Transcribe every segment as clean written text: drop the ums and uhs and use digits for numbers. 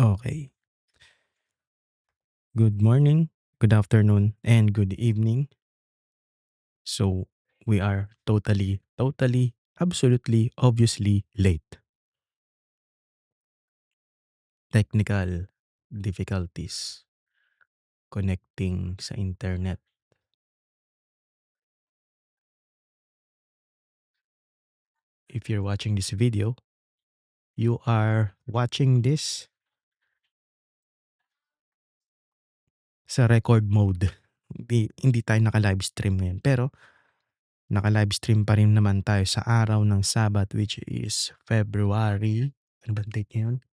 Okay. Good morning, good afternoon, and good evening. So we are totally, absolutely, obviously late. Technical difficulties connecting sa internet. If you're watching this video, you are watching this sa record mode. Hindi tayo naka-live stream ngayon. Pero naka-live stream pa rin naman tayo sa araw ng Sabat, which is February. Ano ba date ngayon?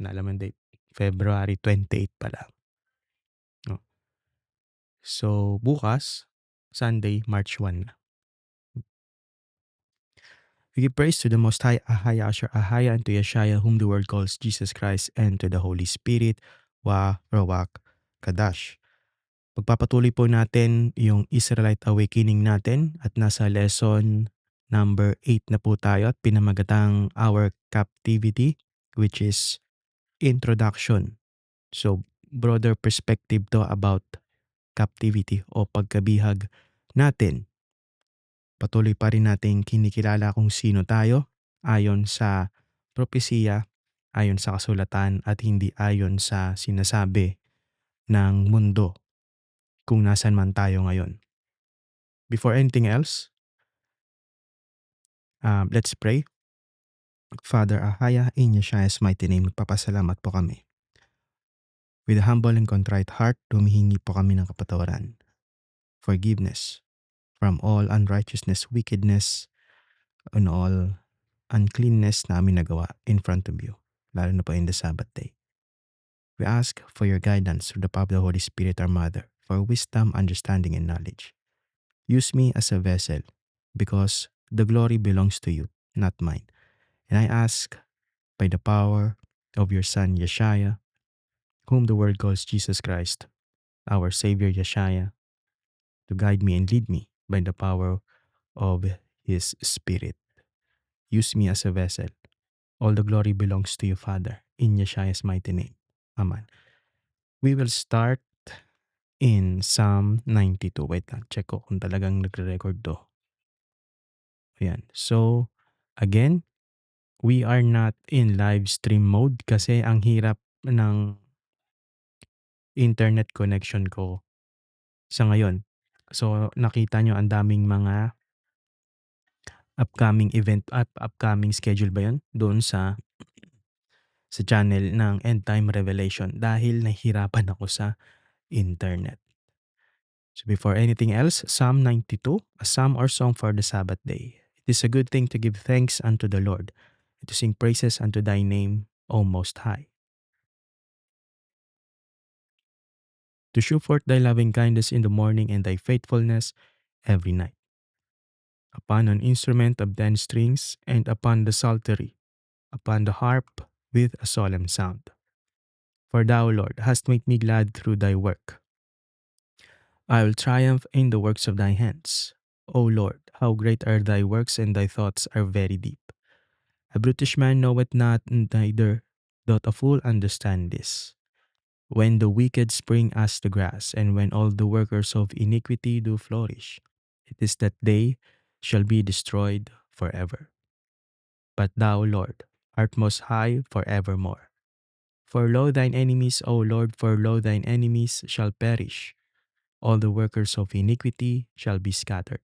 Nalaman date. February 28 pala. No? So, bukas, Sunday, March 1 na. We give praise to the Most High, Ahaya, Asher, Ahaya, and to Yeshaya, whom the world calls Jesus Christ, and to the Holy Spirit, Wa, Rawak, Kadash. Pagpapatuloy po natin yung Israelite Awakening natin at nasa lesson number 8 na po tayo at pinamagatang Our Captivity, which is Introduction. So, broader perspective to about captivity o pagkabihag natin. Patuloy pa rin nating kinikilala kung sino tayo ayon sa propesiya, ayon sa kasulatan at hindi ayon sa sinasabi ng mundo kung nasan man tayo ngayon. Before anything else, let's pray. Father Ahaya, in Yeshua's mighty name, magpapasalamat po kami. With a humble and contrite heart, humihingi po kami ng kapatawaran, forgiveness from all unrighteousness, wickedness, and all uncleanness na aming nagawa in front of you, lalo na po in the Sabbath day. We ask for your guidance through the power of the Holy Spirit, our Mother, for wisdom, understanding, and knowledge. Use me as a vessel because the glory belongs to you, not mine. And I ask by the power of your Son, Yeshua, whom the world calls Jesus Christ, our Savior Yeshua, to guide me and lead me by the power of His Spirit. Use me as a vessel. All the glory belongs to you, Father, in Yeshua's mighty name. Amen. We will start in Psalm 92. Wait lang, check ko kung talagang nagre-record to. Ayan. So, again, we are not in live stream mode kasi ang hirap ng internet connection ko sa ngayon. So, nakita nyo ang daming mga upcoming event at upcoming schedule ba yun? Doon sa channel ng End Time Revelation dahil nahihirapan ako sa internet. So before anything else, Psalm 92, a psalm or song for the Sabbath day. It is a good thing to give thanks unto the Lord, and to sing praises unto thy name, O Most High. To shew forth thy loving kindness in the morning and thy faithfulness every night. Upon an instrument of 10 strings and upon the psaltery, upon the harp with a solemn sound. For thou, Lord, hast made me glad through thy work. I will triumph in the works of thy hands. O Lord, how great are thy works, and thy thoughts are very deep. A brutish man knoweth not, neither doth a fool understand this. When the wicked spring as the grass, and when all the workers of iniquity do flourish, it is that they shall be destroyed forever. But thou, Lord, art most high forevermore. For lo thine enemies, O Lord, for lo thine enemies shall perish. All the workers of iniquity shall be scattered.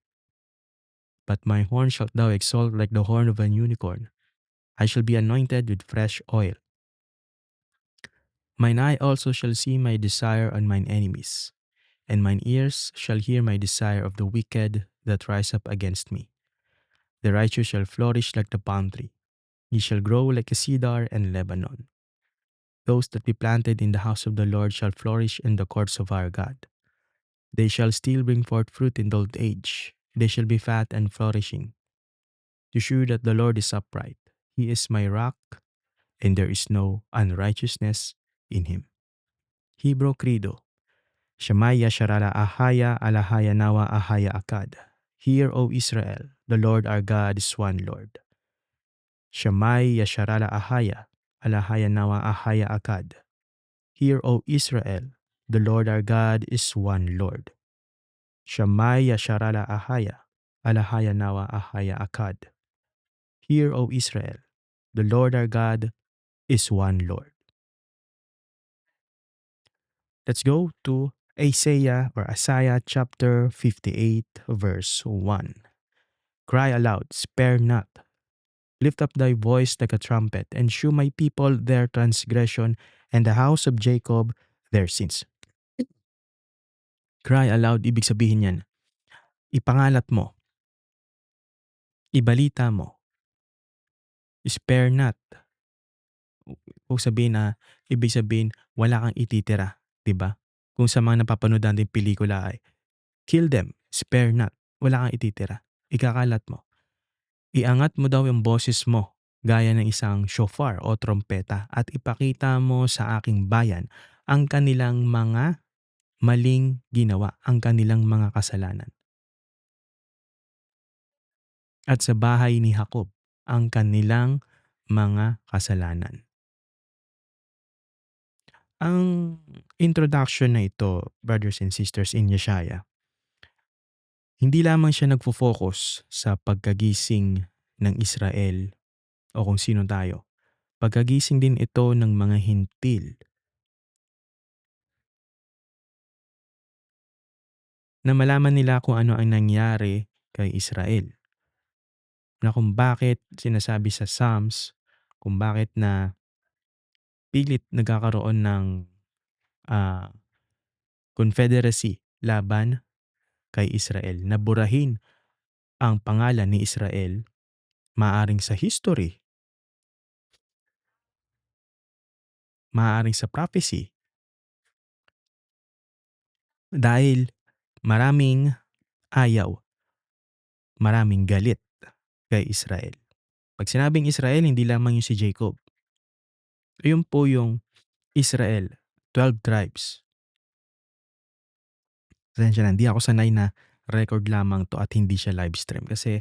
But my horn shalt thou exalt like the horn of an unicorn. I shall be anointed with fresh oil. Mine eye also shall see my desire on mine enemies, and mine ears shall hear my desire of the wicked that rise up against me. The righteous shall flourish like the palm tree. He shall grow like a cedar and Lebanon. Those that be planted in the house of the Lord shall flourish in the courts of our God. They shall still bring forth fruit in old age. They shall be fat and flourishing. To shew that the Lord is upright. He is my rock, and there is no unrighteousness in him. Hebrew Credo. Shemaya Sharala Ahaya Alahaya Nawa Ahaya Akad. Hear, O Israel, the Lord our God is one Lord. Shemai Yasharala Ahaya. alahaya nawa ahaya akad. Hear, O Israel, the Lord our God is one Lord. Shamaya sharala ahaya, alahaya nawa ahaya akad. Hear, O Israel, the Lord our God is one Lord. Let's go to Isaiah chapter 58 verse 1. Cry aloud, spare not. Lift up thy voice like a trumpet, and shew my people their transgression, and the house of Jacob their sins. Cry aloud, ibig sabihin yan, ipangalat mo, ibalita mo, spare not. Kung sabihin na, ibig sabihin, wala kang ititira, di ba? Kung sa mga napapanood natin pelikula ay, kill them, spare not. Wala kang ititira. Ikakalat mo. Iangat mo daw yung boses mo, gaya ng isang shofar o trompeta, at ipakita mo sa aking bayan ang kanilang mga maling ginawa, ang kanilang mga kasalanan. At sa bahay ni Jacob, ang kanilang mga kasalanan. Ang introduction na ito, brothers and sisters, in Yeshaya, hindi lamang siya nagfo-focus sa pagkagising ng Israel o kung sino tayo. Pagkagising din ito ng mga hintil na malaman nila kung ano ang nangyari kay Israel. Na kung bakit sinasabi sa Psalms, kung bakit na pilit nagkakaroon ng ah, confederacy laban kay Israel. Naburahin ang pangalan ni Israel, maaring sa history, maaring sa prophecy, dahil maraming ayaw, maraming galit kay Israel. Pag sinabing Israel, hindi lamang yung si Jacob. Yun po yung Israel, 12 tribes. Pasensya na, hindi ako sanay na record lamang to at hindi siya live stream. Kasi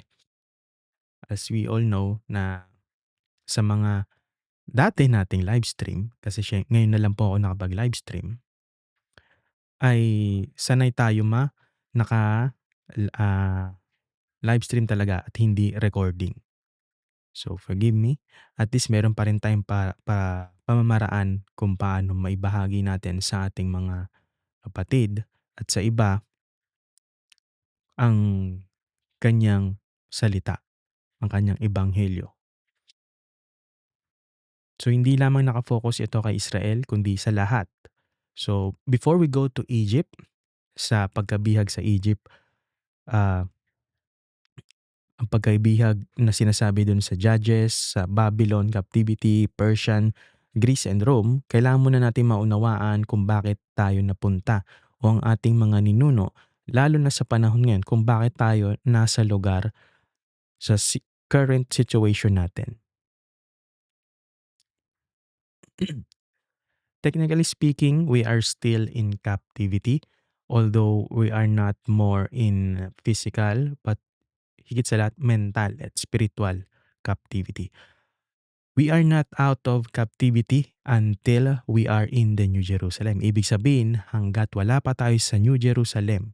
as we all know na sa mga dati nating live stream, kasi ngayon na lang po ako nakapag-live stream, ay sanay tayo naka ah, live stream talaga at hindi recording. So forgive me. At least meron pa rin tayong pamamaraan kung paano maibahagi natin sa ating mga kapatid at sa iba ang kanyang salita, ang kanyang ebanghelyo. So hindi lamang nakafocus ito kay Israel kundi sa lahat. So before we go to Egypt, sa pagkabihag sa Egypt, ah, ang pagkabihag na sinasabi dun sa Judges, sa Babylon, Captivity, Persian, Greece and Rome, kailangan muna natin maunawaan kung bakit tayo napunta o ang ating mga ninuno, lalo na sa panahon ngayon, kung bakit tayo nasa lugar sa current situation natin. Technically speaking, we are still in captivity, although we are not more in physical, but higit sa lahat mental at spiritual captivity. We are not out of captivity until we are in the New Jerusalem. Ibig sabihin, hanggat wala pa tayo sa New Jerusalem,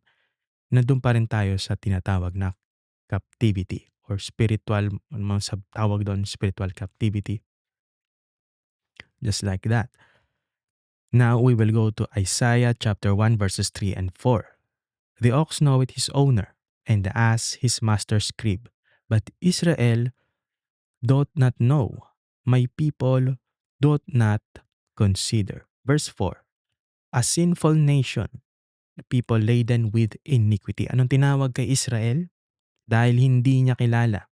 nandun pa rin tayo sa tinatawag na captivity or spiritual, sa tawag doon, spiritual captivity. Just like that. Now we will go to Isaiah chapter 1 verses 3 and 4. The ox knoweth his owner, and the ass his master's crib. But Israel doth not know, my people doth not consider. Verse 4. A sinful nation, a people laden with iniquity. Anong tinawag kay Israel? Dahil hindi niya kilala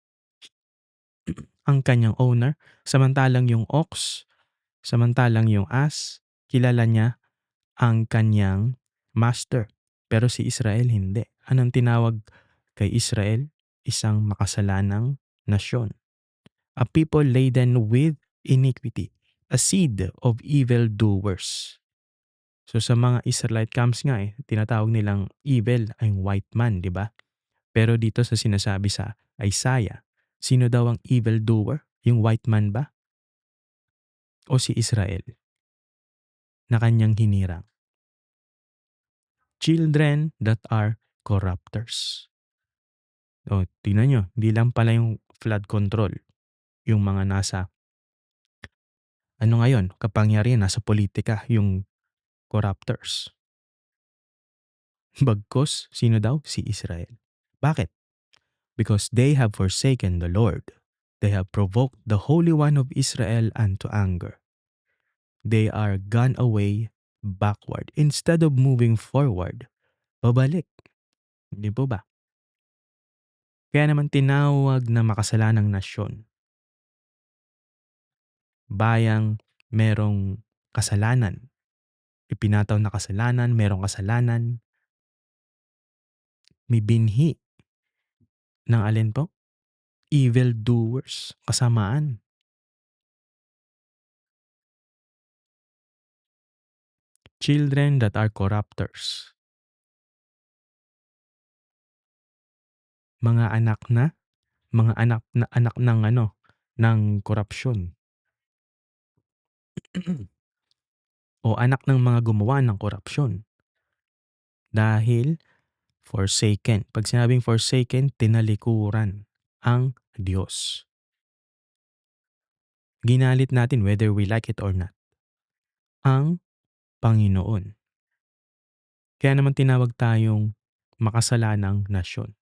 ang kanyang owner, samantalang yung ox, samantalang yung ass, kilala niya ang kanyang master. Pero si Israel hindi. Anong tinawag kay Israel? Isang makasalanang nasyon. A people laden with iniquity. A seed of evil doers. So sa mga Israelite camps nga tinatawag nilang evil ay white man, di ba? Pero dito sa sinasabi sa Isaiah, sino daw ang evil doer? Yung white man ba? o si Israel na kanyang hinirang? Children that are corrupters. O, tingnan niyo, hindi lang pala yung flood control, yung mga nasa ano ngayon, kapangyarihan, nasa politika, yung corrupters. Bagkus, sino daw? Si Israel. Bakit? Because they have forsaken the Lord. They have provoked the Holy One of Israel unto anger. They are gone away backward instead of moving forward. Pabalik. Hindi po ba? Kaya naman tinawag na makasalanang nasyon. Bayang merong kasalanan. Ipinataw na kasalanan, merong kasalanan. May binhi ng alin po? Evil doers, kasamaan. Children that are corrupters. Mga anak na, mga anak ng ano, ng korupsyon. O anak ng mga gumawa ng korupsyon. Dahil forsaken. Pag sinabing forsaken, tinalikuran ang Diyos. Ginalit natin whether we like it or not. Ang Panginoon. Kaya naman tinawag tayong makasalanang nasyon.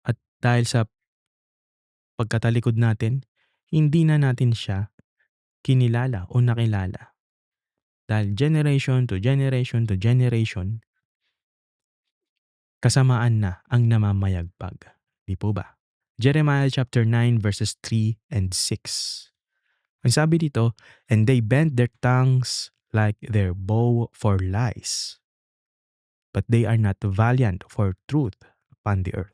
At dahil sa pagkatalikod natin, hindi na natin siya kinilala o nakilala. Dahil generation to generation to generation, kasamaan na ang namamayagpag. Di po ba? Jeremiah chapter 9 verses 3 and 6. Ang sabi dito, and they bend their tongues like their bow for lies, but they are not valiant for truth upon the earth.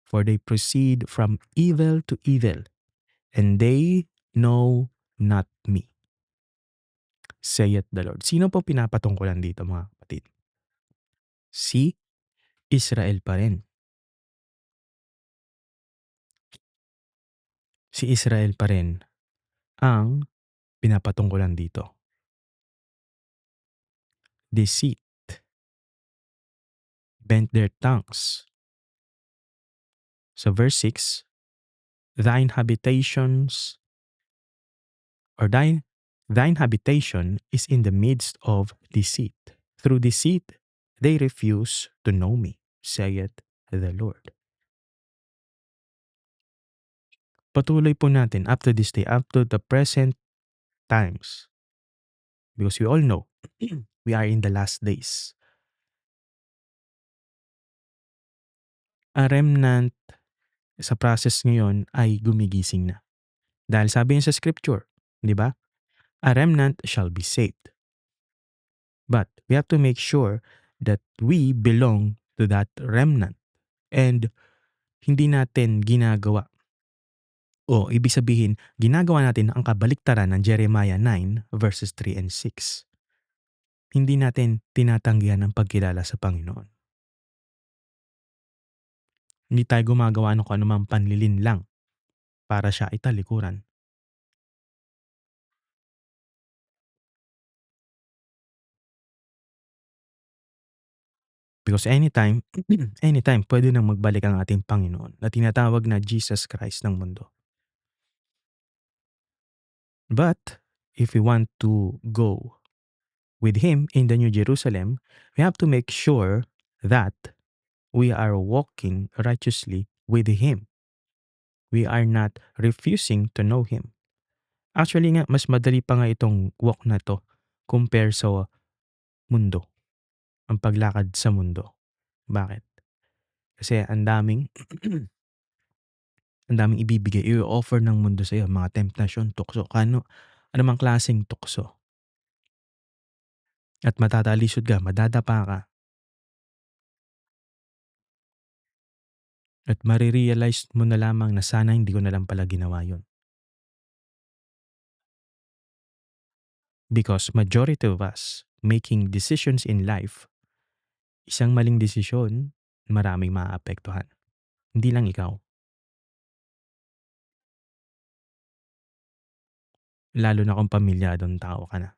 For they proceed from evil to evil, and they know not me, saith the Lord. Sino po pinapatungkulan dito mga kapatid? Si Israel pa rin. Si Israel pa rin ang pinapatungkulan dito. Deceit. Bent their tongues. So verse 6, thine habitations or thine habitation is in the midst of deceit. Through deceit, they refuse to know me, saith the Lord. Patuloy po natin up to this day, up to the present times. Because we all know, we are in the last days. A remnant sa process ngayon ay gumigising na. Dahil sabi niya sa scripture, di ba? A remnant shall be saved. But we have to make sure that we belong to that remnant. And hindi natin ginagawa o ibig sabihin, ginagawa natin ang kabaliktaran ng Jeremiah 9 verses 3 and 6. Hindi natin tinatanggihan ang pagkilala sa Panginoon. Hindi tayo gumagawa ng kung anumang panlilin lang para siya ay talikuran. Because anytime, anytime pwede nang magbalik ang ating Panginoon na tinatawag na Jesus Christ ng mundo. But if we want to go with Him in the New Jerusalem, we have to make sure that we are walking righteously with Him. We are not refusing to know Him. Actually nga, mas madali pa nga itong walk na to compare sa mundo. Ang paglakad sa mundo. Bakit? Kasi ang daming ang daming ibibigay, i-offer ng mundo sa iyo, mga temptasyon, tukso, anumang klaseng tukso. At matatalisod ka, madadapa ka. At marirealize mo na lamang na sana hindi ko na lang pala ginawa yun. Because majority of us making decisions in life, isang maling desisyon, maraming maaapektuhan. Hindi lang ikaw. lalo na kung pamilyadong tao ka na.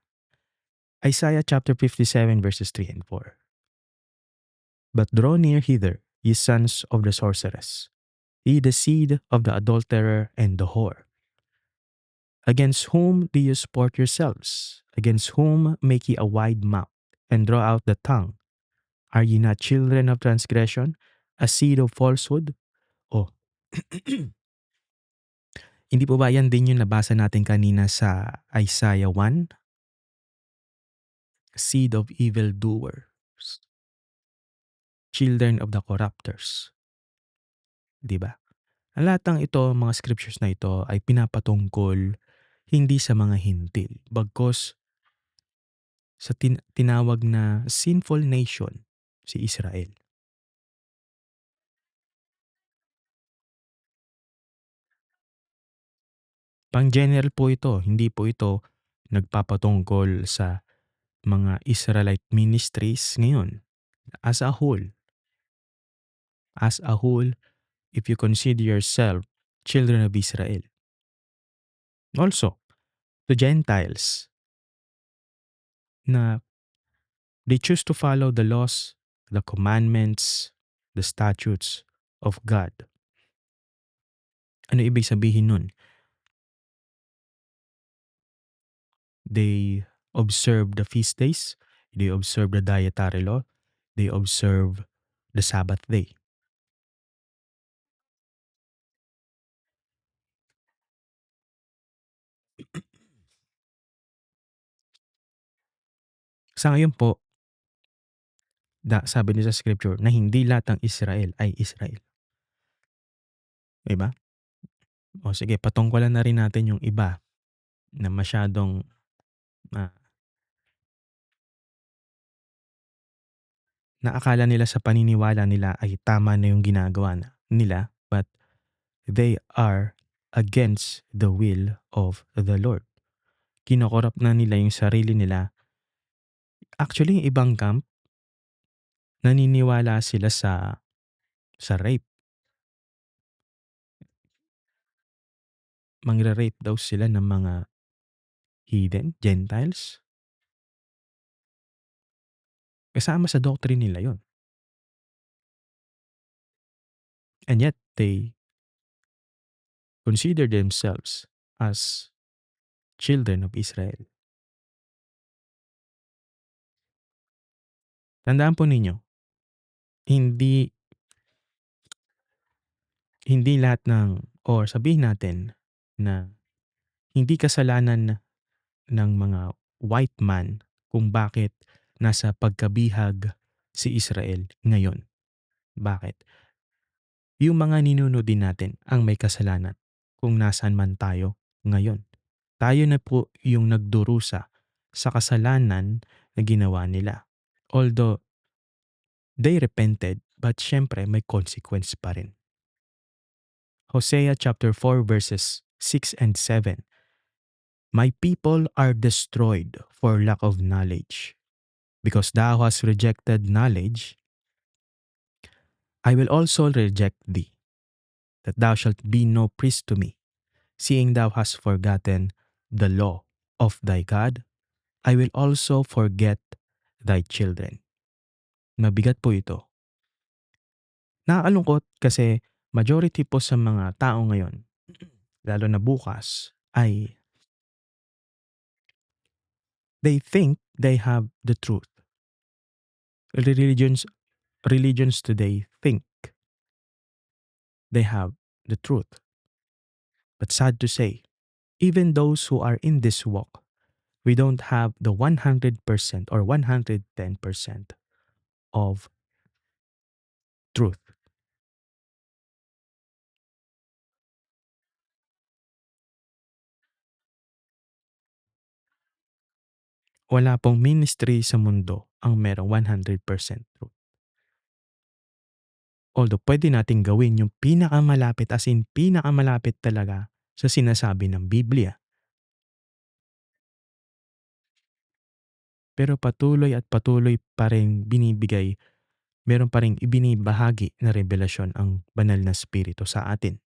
Isaiah chapter 57 verses 3 and 4. But draw near hither, ye sons of the sorceress, ye the seed of the adulterer and the whore. Against whom do you sport yourselves? Against whom make ye a wide mouth, and draw out the tongue? Are ye not children of transgression, a seed of falsehood? Oh, hindi po ba yan din yung nabasa natin kanina sa Isaiah 1? Seed of evildoers, children of the corrupters. Di ba? Ang lahat ng ito, mga scriptures na ito ay pinapatungkol hindi sa mga hintil, bagkos sa tinawag na sinful nation, si Israel. Pang-general po ito, hindi po ito nagpapatungkol sa mga Israelite ministries ngayon. As a whole, if you consider yourself children of Israel. Also, to Gentiles na they choose to follow the laws, the commandments, the statutes of God. Ano ibig sabihin nun? They observe the feast days, they observe the dietary law, they observe the Sabbath day. Sa ngayon po, sabi niya sa scripture na hindi lahat ng Israel ay Israel. Diba? O sige, patungkulan na rin natin yung iba na masyadong ah, na akala nila sa paniniwala nila ay tama na yung ginagawa nila, but they are against the will of the Lord. Kinokorrupt na nila yung sarili nila. Actually, yung ibang camp, naniniwala sila sa rape. Mangre-rape daw sila ng mga heathen, Gentiles. Kasama sa doctrine nila yon. And yet, they consider themselves as children of Israel. Tandaan po ninyo, hindi hindi lahat or sabihin natin na hindi kasalanan ng mga white man kung bakit nasa pagkabihag si Israel ngayon. Bakit? Yung mga ninuno din natin ang may kasalanan kung nasaan man tayo ngayon. Tayo na po yung nagdurusa sa kasalanan na ginawa nila. Although they repented, but syempre may consequence pa rin. Hosea chapter 4 verses 6 and 7. My people are destroyed for lack of knowledge. Because thou hast rejected knowledge, I will also reject thee, that thou shalt be no priest to me. Seeing thou hast forgotten the law of thy God, I will also forget thy children. Mabigat po ito. Nakakalungkot kasi majority po sa mga tao ngayon, lalo na bukas, ay they think they have the truth. Religions today think they have the truth. But sad to say, even those who are in this walk, we don't have the 100% or 110% of truth. Wala pong ministry sa mundo ang merong 100% truth. Although pwede nating gawin yung pinakamalapit, as in pinakamalapit talaga sa sinasabi ng Biblia. Pero patuloy at patuloy pa rin meron pa rin ibinibahagi na revelasyon ang banal na spirito sa atin.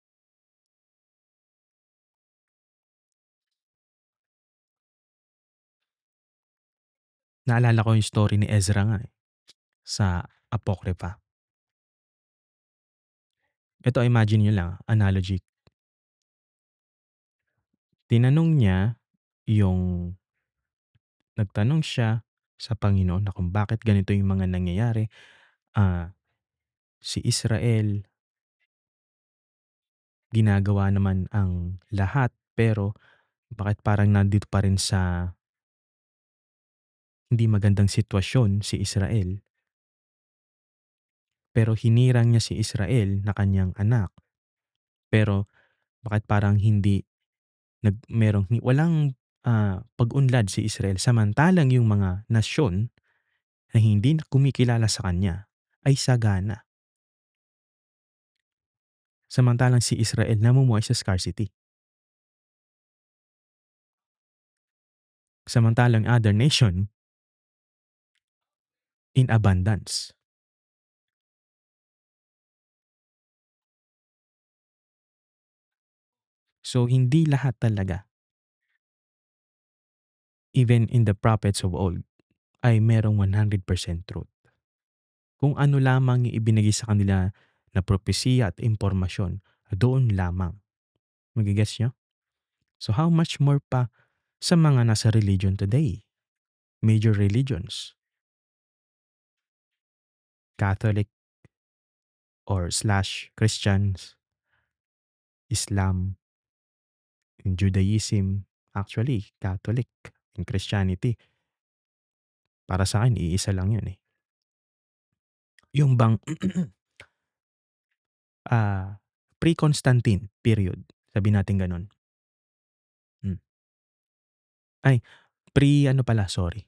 Naalala ko yung story ni Ezra nga, eh, sa Apocrypha. Ito imagine niyo lang, analogy. Tinanong niya yung nagtanong siya sa Panginoon na kung bakit ganito yung mga nangyayari. Si Israel ginagawa naman ang lahat pero bakit parang nandito pa rin sa hindi magandang sitwasyon si Israel, pero hinirang niya si Israel na kanyang anak. Pero bakit parang hindi walang, pag-unlad si Israel samantalang yung mga nasyon na hindi na kumikilala sa kanya ay sagana. Samantalang si Israel namumuhay sa scarcity. Samantalang other nation in abundance. So hindi lahat talaga, even in the prophets of old, ay merong 100% truth. Kung ano lamang yung ibinigay sa kanila na propesiya at impormasyon, doon lamang. Nage-gets niyo? So how much more pa sa mga nasa religion today? Major religions, Catholic or slash Christians, Islam, yung Judaism, actually Catholic and Christianity, para sa akin iisa lang yun, eh. Yung bang pre-Constantine period, sabihin natin gano'n. Hmm. Ay, pre-ano pala, sorry,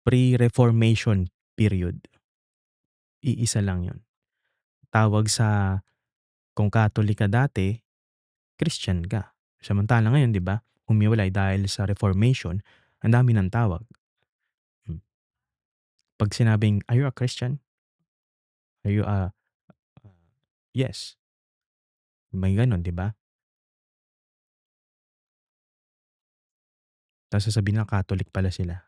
pre-Reformation period, iisa lang 'yun. Tawag sa kung Catholic ka dati, Christian ka. Samantala ngayon 'di ba, humiwalay dahil sa Reformation, ang dami ng tawag. Hmm. 'Pag sinabing, "Are you a Christian? Are you a" yes, may gano'n 'di ba? Tapos sasabihin nila Catholic pala sila.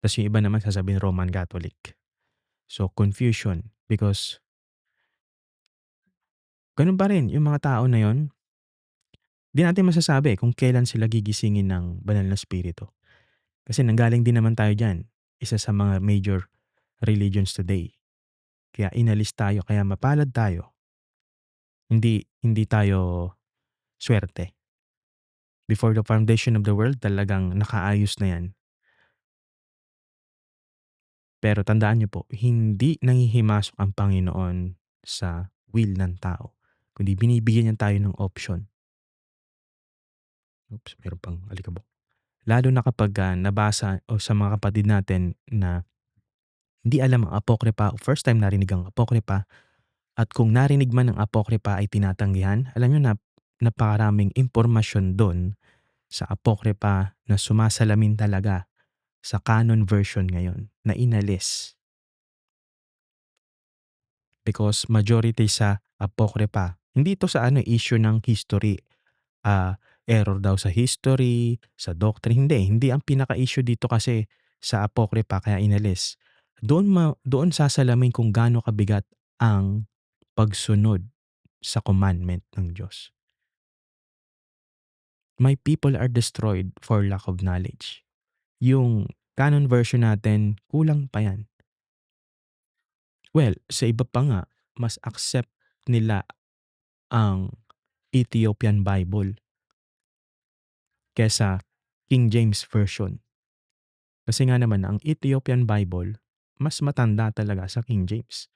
Ta's yung iba naman sasabihin Roman Catholic. So, confusion because gano'n pa rin yung mga tao na 'yun. 'Di natin masasabi kung kailan sila gigisingin ng banal na espiritu. Kasi nanggaling din naman tayo diyan, isa sa mga major religions today. Kaya inalis tayo, kaya mapalad tayo. Hindi hindi tayo swerte. Before the foundation of the world talagang nakaayos na 'yan. Pero tandaan niyo po, hindi nanghihimasok ang Panginoon sa will ng tao, kundi binibigyan niya tayo ng option. Oops, meron pang alikabok. Lalo na kapag, nabasa o sa mga kapatid natin na hindi alam ang Apokripa o first time narinig ang Apokripa at kung narinig man ang Apokripa ay tinatanggihan, alam niyo na napakaraming impormasyon dun sa Apokripa na sumasalamin talaga sa canon version ngayon na inalis. Because majority sa Apokripa, hindi ito sa ano, issue ng history, error daw sa history, sa doctrine, hindi ang pinaka-issue dito kasi sa Apokripa kaya inalis. Doon sasalamin kung gaano kabigat ang pagsunod sa commandment ng Diyos. My people are destroyed for lack of knowledge. Yung canon version natin, kulang pa yan. Well, sa iba pa nga, mas accept nila ang Ethiopian Bible kesa King James Version. Kasi nga naman ang Ethiopian Bible, mas matanda talaga sa King James.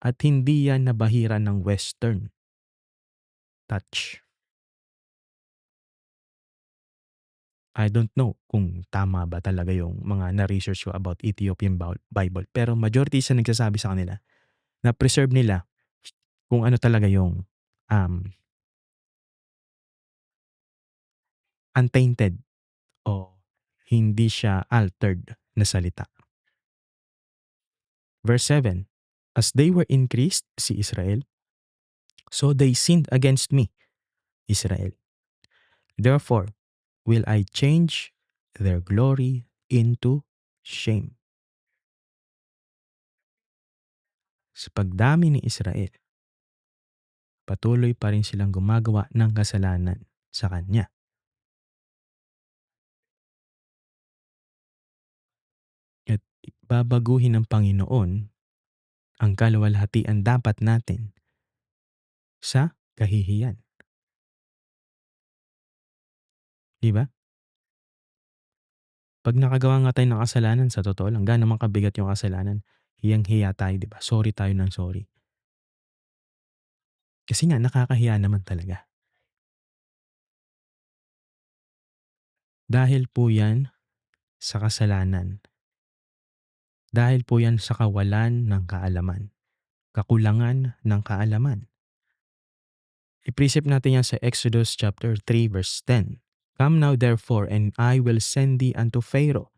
At hindi yan nabahira ng Western touch. I don't know kung tama ba talaga yung mga na-research ko about Ethiopian Bible. Pero majority sa nagsasabi sa kanila na preserve nila kung ano talaga yung um, untainted o hindi siya altered na salita. Verse 7, as they were increased, si Israel, so they sinned against me, Israel. Therefore, will I change their glory into shame. Sa pagdami ni Israel, patuloy pa rin silang gumagawa ng kasalanan sa Kanya. At babaguhin ng Panginoon ang kaluwalhatian dapat natin sa kahihiyan. 'Di ba? 'Pag nakagawa nga tayo ng kasalanan sa totoo lang, gaano man kabigat yung kasalanan, hiyang-hiya tayo, 'di ba? Sorry tayo ng sorry. Kasi nga nakakahiya naman talaga. Dahil po 'yan sa kasalanan. Dahil po 'yan sa kawalan ng kaalaman, kakulangan ng kaalaman. I-precept natin 'yan sa Exodus chapter 3 verse 10. Come now therefore, and I will send thee unto Pharaoh,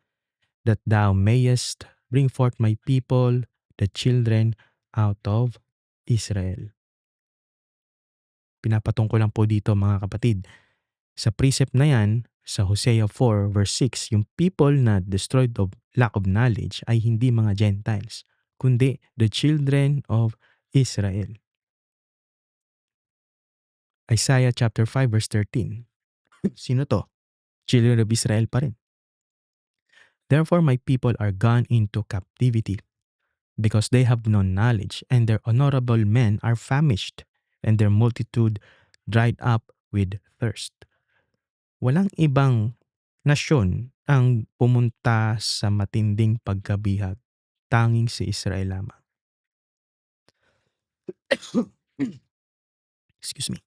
that thou mayest bring forth my people, the children out of Israel. Pinapatong ko lang po dito mga kapatid. Sa precept na yan, sa Hosea 4 verse 6, yung people na destroyed of lack of knowledge ay hindi mga Gentiles, kundi the children of Israel. Isaiah chapter 5 verse 13. Sino to? Children of Israel pa rin. Therefore my people are gone into captivity, because they have no knowledge, and their honorable men are famished, and their multitude dried up with thirst. Walang ibang nasyon ang pumunta sa matinding pagkabihag, tanging si Israel lamang. Excuse me.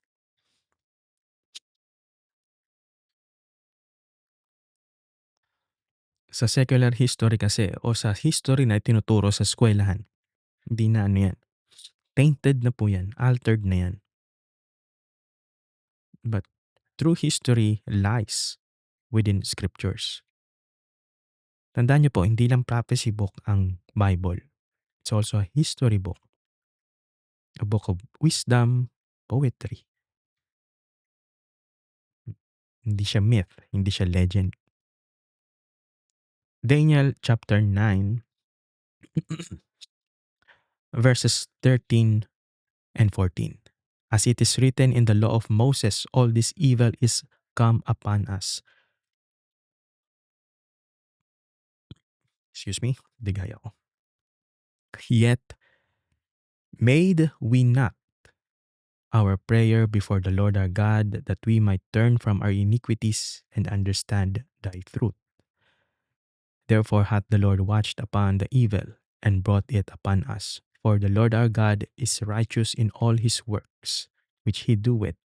Sa secular history kasi o sa history na tinuturo sa eskwelahan, hindi na ano yan. Tainted na po yan, altered na yan. But true history lies within scriptures. Tandaan niyo po, hindi lang prophecy book ang Bible. It's also a history book. A book of wisdom, poetry. Hindi siya myth, hindi siya legend. Daniel chapter 9 verses 13 and 14. As it is written in the law of Moses, all this evil is come upon us. Excuse me, digay ako. Yet made we not our prayer before the Lord our God, that we might turn from our iniquities and understand thy truth. Therefore hath the Lord watched upon the evil and brought it upon us. For the Lord our God is righteous in all his works, which he doeth.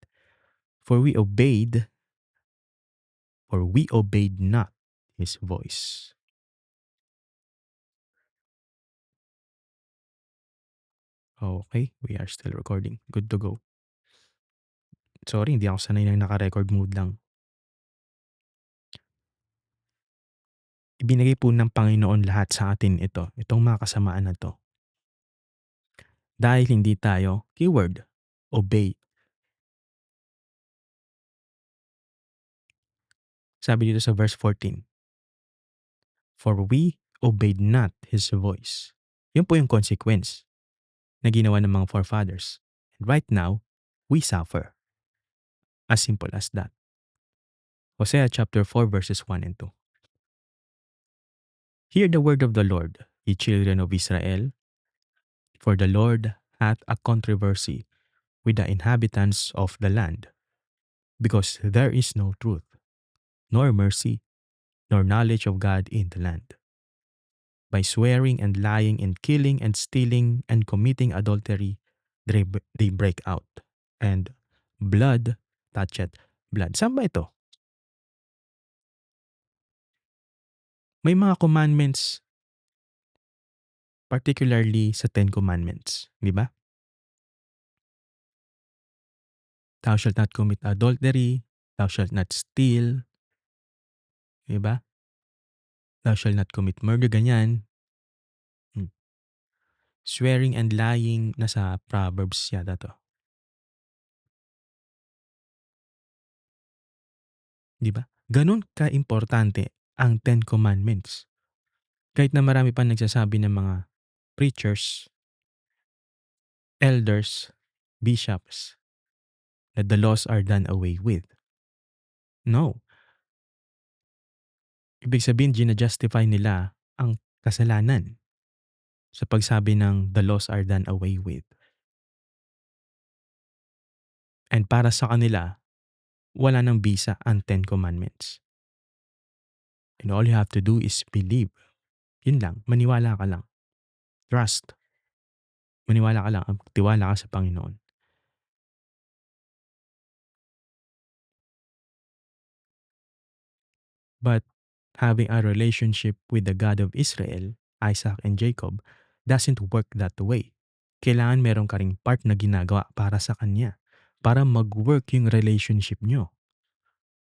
For we obeyed not his voice. Okay, we are still recording. Good to go. Sorry, hindi ako sanay ng naka-record mode lang. Ibinigay po ng Panginoon lahat sa atin ito, itong mga kasamaan na to. Dahil hindi tayo, keyword, obey. Sabi dito sa verse 14, for we obeyed not his voice. Yun po yung consequence na ginawa ng mga forefathers. And right now, we suffer. As simple as that. Hosea chapter 4 verses 1 and 2. Hear the word of the Lord, ye children of Israel, for the Lord hath a controversy with the inhabitants of the land, because there is no truth, nor mercy, nor knowledge of God in the land. By swearing and lying and killing and stealing and committing adultery, they break out. And blood toucheth blood. Saan ba ito? May mga commandments, particularly sa Ten Commandments. Di ba? Thou shalt not commit adultery. Thou shalt not steal. Di ba? Thou shalt not commit murder. Ganyan. Swearing and lying, nasa Proverbs yata to. Di ba? Ganun ka-importante ang Ten Commandments. Kahit na marami pa nagsasabi ng mga preachers elders, bishops, that the laws are done away with. No. Ibig sabihin gina-justify nila ang kasalanan sa pagsabi ng the laws are done away with. And para sa kanila, wala ng bisa ang Ten Commandments. And all you have to do is believe. Yun lang, maniwala ka lang. Trust. Maniwala ka lang, tiwala ka sa Panginoon. But having a relationship with the God of Israel, Isaac and Jacob, doesn't work that way. Kailangan meron ka ring part na ginagawa para sa Kanya. Para mag-work yung relationship nyo.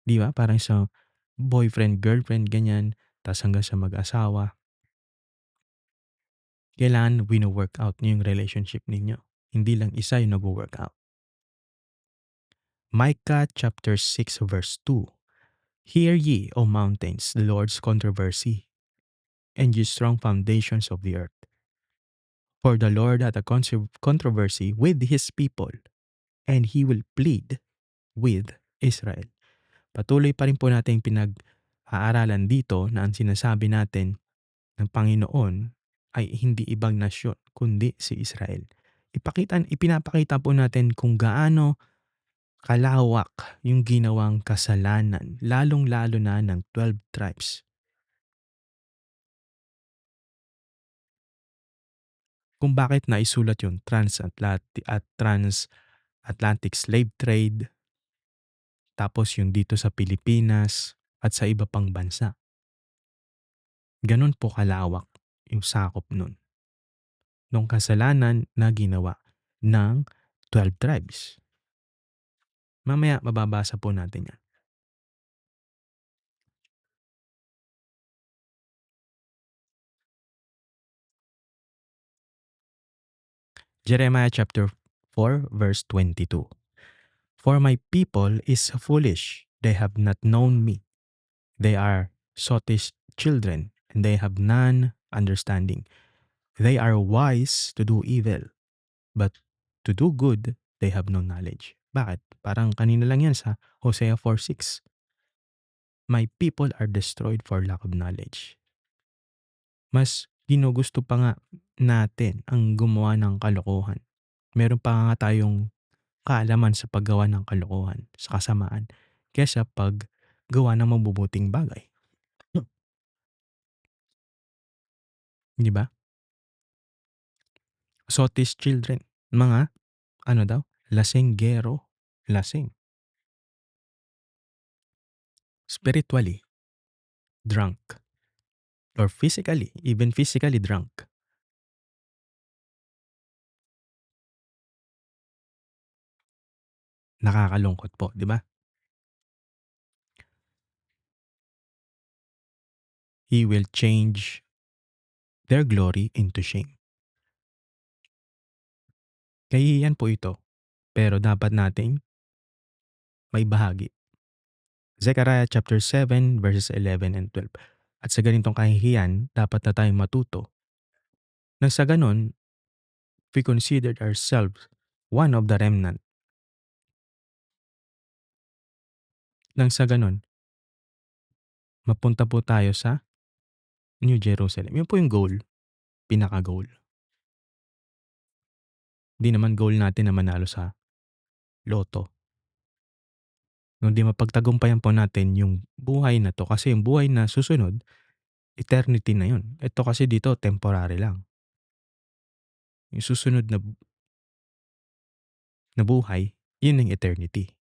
Di ba? Parang sa boyfriend, girlfriend, ganyan. Tapos hanggang sa mag-asawa. Kailangan wino-work out nyo yung relationship ninyo. Hindi lang isa yung nag-work out. Micah chapter 6 verse 2. Hear ye, O mountains, the Lord's controversy, and ye strong foundations of the earth. For the Lord hath a controversy with his people, and he will plead with Israel. Patuloy pa rin po natin pinag-aaralan dito na ang sinasabi natin ng Panginoon ay hindi ibang nasyon, kundi si Israel. Ipinapakita po natin kung gaano kalawak yung ginawang kasalanan, lalong-lalo na ng 12 tribes. Kung bakit naisulat yung transatlantic slave trade, tapos yung dito sa Pilipinas at sa iba pang bansa. Ganon po kalawak yung sakop nun. Nung kasalanan na ginawa ng 12 tribes. Mamaya mababasa po natin yan. Jeremiah chapter 4 verse 22. For my people is foolish, they have not known me. They are sottish children, and they have none understanding. They are wise to do evil, but to do good, they have no knowledge. Bakit? Parang kanina lang yan sa Hosea 4:6. My people are destroyed for lack of knowledge. Mas ginugusto pa nga natin ang gumawa ng kalokohan. Meron pa nga tayong kaalaman sa paggawa ng kalokohan, sa kasamaan, kaysa paggawa ng mabubuting bagay. Di ba? Sottish children, mga ano daw, lasenggero, lasing. Spiritually drunk. Or physically, even physically drunk. Nakakalungkot po, di ba? He will change their glory into shame. Kahihiyan po ito, pero dapat nating may bahagi. Zechariah chapter 7 verses 11 and 12. At sa ganitong kahihiyan, dapat na tayong matuto. Nang sa ganon, we considered ourselves one of the remnant. Nang sa ganon, mapunta po tayo sa New Jerusalem. Yun po yung goal, pinaka-goal. Di naman goal natin na manalo sa loto. Kundi mapagtagumpayan po natin yung buhay na to kasi yung buhay na susunod, eternity na yun. Ito kasi dito, temporary lang. Yung susunod na buhay, yun ang eternity.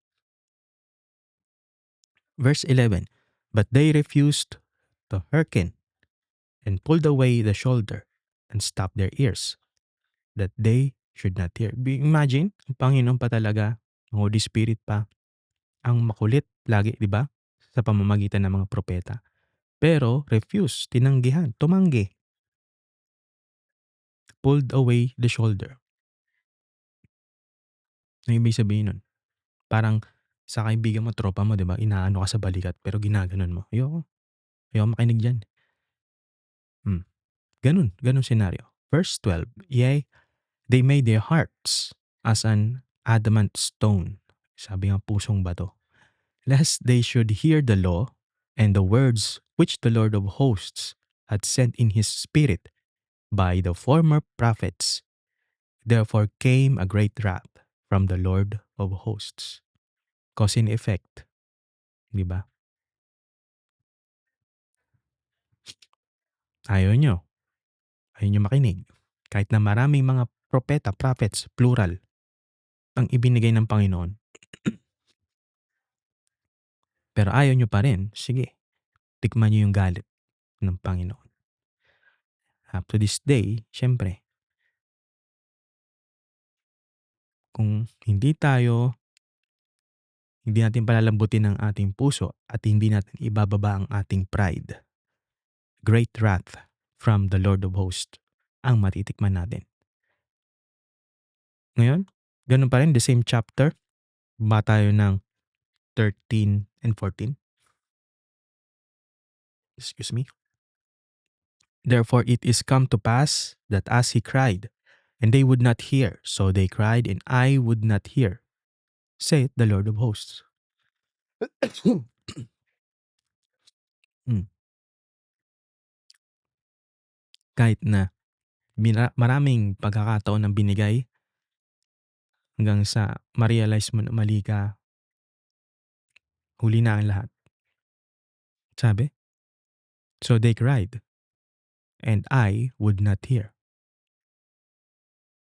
Verse 11, but they refused to hearken and pulled away the shoulder and stopped their ears, that they should not hear. Imagine, ang Panginoon pa talaga, ang Holy Spirit pa, ang makulit lagi, di ba? Sa pamamagitan ng mga propeta. Pero refuse, tinanggihan, tumanggi. Pulled away the shoulder. Ano ibig sabihin nun? Parang sa kaibigan mo, tropa mo, di ba? Inaano ka sa balikat pero ginaganon mo. Ayoko. Ayoko makinig dyan. Ganun scenario. Verse 12, yea, They made their hearts as an adamant stone. Sabi nga pusong bato. Lest they should hear the law and the words which the Lord of hosts had sent in his spirit by the former prophets. Therefore came a great wrath from the Lord of hosts. Cause and effect. Di ba? Ayaw nyo. Ayaw nyo makinig. Kahit na maraming mga propeta, prophets, plural, ang ibinigay ng Panginoon. Pero ayaw nyo pa rin, sige, tikman nyo yung galit ng Panginoon. Up to this day, syempre, kung hindi natin palalambutin ang ating puso at hindi natin ibababa ang ating pride, great wrath from the Lord of hosts ang matitikman natin. Ngayon, ganun pa rin, the same chapter, ba tayo ng 13 and 14. Excuse me. Therefore it is come to pass that as he cried, and they would not hear, so they cried, and I would not hear, saith the Lord of hosts. Hmm. Kahit na maraming pagkakataon ang binigay hanggang sa ma-realize mo na mali ka, huli na ang lahat. Sabi, so they cried, and I would not hear.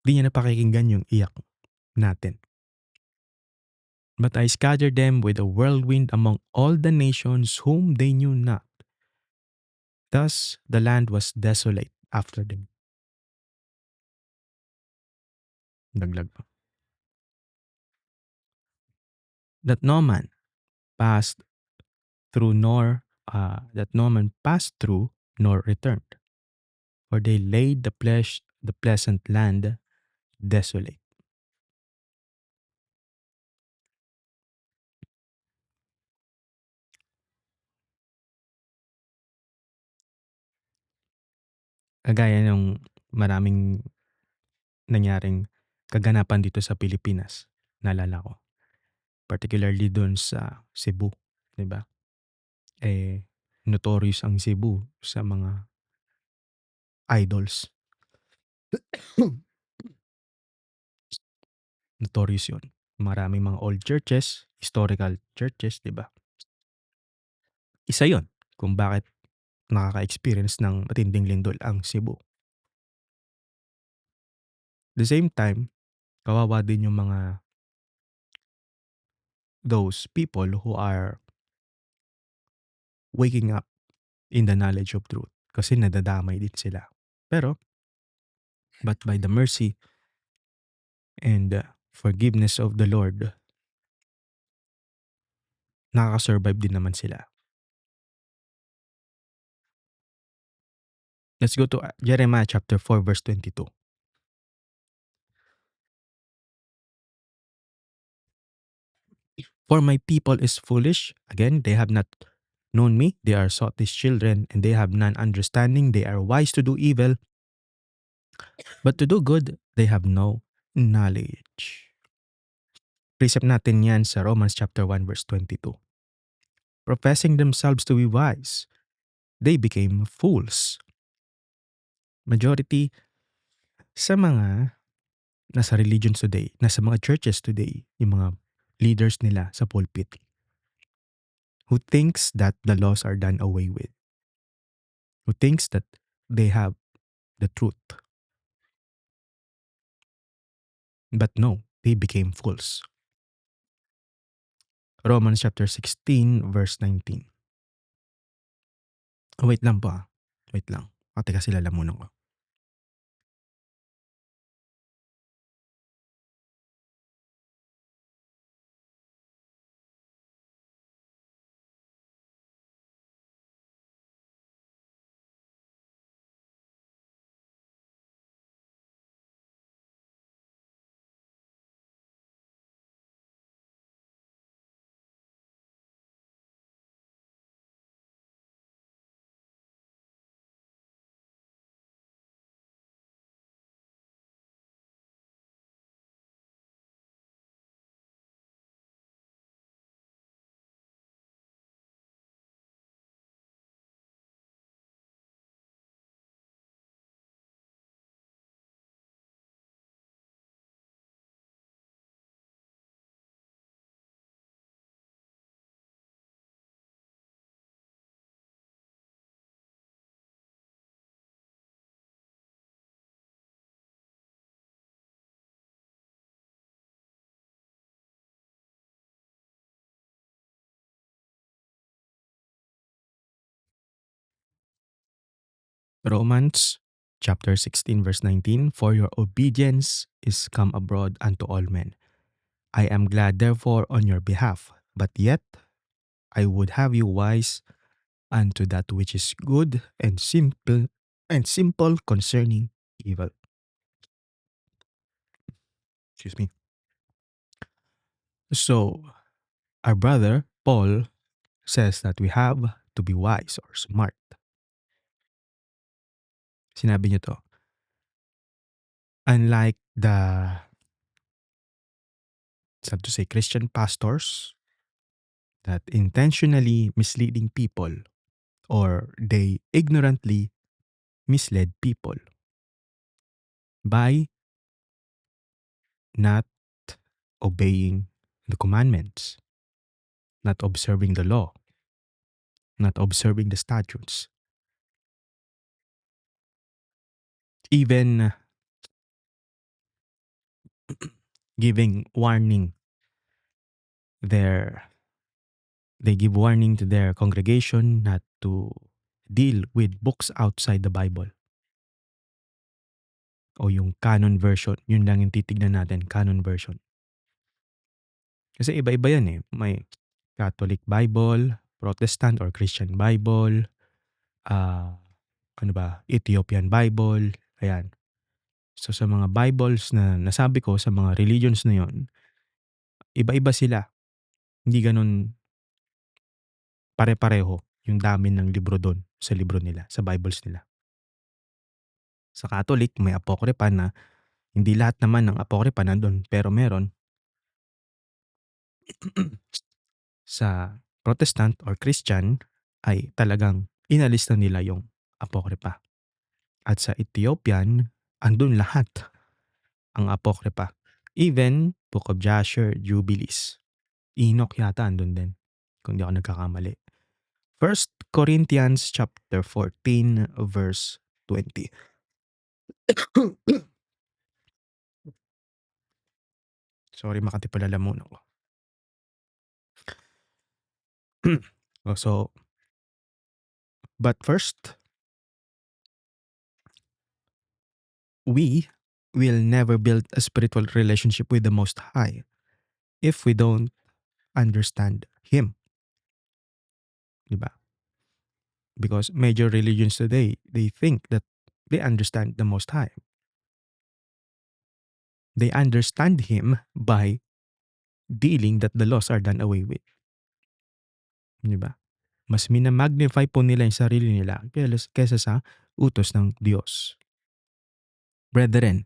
Di niya napakikinggan yung iyak natin. But I scattered them with a whirlwind among all the nations whom they knew not. Thus the land was desolate after them. Daglag pa. That no man passed through nor returned. For they laid the pleasant land desolate. Kagaya ng maraming nangyaring kaganapan dito sa Pilipinas, naalala ko. Particularly doon sa Cebu, 'di ba? Notorious ang Cebu sa mga idols. Notorious 'yun. Maraming mga old churches, historical churches, 'di ba? Isa 'yon kung bakit nakaka-experience ng matinding lindol ang Cebu. The same time, kawawa din yung mga those people who are waking up in the knowledge of truth kasi nadadamay din sila. Pero, but by the mercy and forgiveness of the Lord, nakaka-survive din naman sila. Let's go to Jeremiah chapter 4 verse 22. For my people is foolish. Again, they have not known me. They are sottish children, and they have none understanding. They are wise to do evil, but to do good, they have no knowledge. Precept natin yan sa Romans chapter 1 verse 22. Professing themselves to be wise, they became fools. Majority sa mga nasa religions today, nasa mga churches today, yung mga leaders nila sa pulpit, who thinks that the laws are done away with, who thinks that they have the truth. But no, they became fools. Romans chapter 16 verse 19. Oh, wait lang po ah. Wait lang. Teka, sila lamunan ko. Romans chapter 16 verse 19, for your obedience is come abroad unto all men. I am glad therefore on your behalf, but yet I would have you wise unto that which is good and simple concerning evil. Excuse me. So our brother Paul says that we have to be wise or smart. Sinabi niyo to. Unlike the, sad to say, Christian pastors that intentionally misleading people or they ignorantly misled people by not obeying the commandments, not observing the law, not observing the statutes, even giving warning their they give warning to their congregation not to deal with books outside the Bible o yung canon version. Yun lang yung titignan natin, canon version. Kasi iba-iba yan eh. May Catholic Bible, Protestant or Christian Bible, ano ba, Ethiopian Bible, ayan. So sa mga Bibles na nasabi ko, sa mga religions na yon, iba-iba sila. Hindi ganun pare-pareho yung dami ng libro doon sa libro nila, sa Bibles nila. Sa Catholic, may apocrypha na hindi lahat naman ng apocrypha nandun, pero meron. Sa Protestant or Christian ay talagang inalis na nila yung apocrypha. At sa Ethiopian, andun lahat ang apocrypha. Even Book of Jasher, Jubilees. Enoch yata andun din, kung di ako nagkakamali. First Corinthians chapter 14 verse 20. Sorry, Makati pala lamunan ko. So, but first, we will never build a spiritual relationship with the Most High if we don't understand Him. Diba? Because major religions today, they think that they understand the Most High. They understand Him by dealing that the laws are done away with. Diba? Mas minamagnify po nila yung sarili nila kaysa sa utos ng Diyos. Brethren,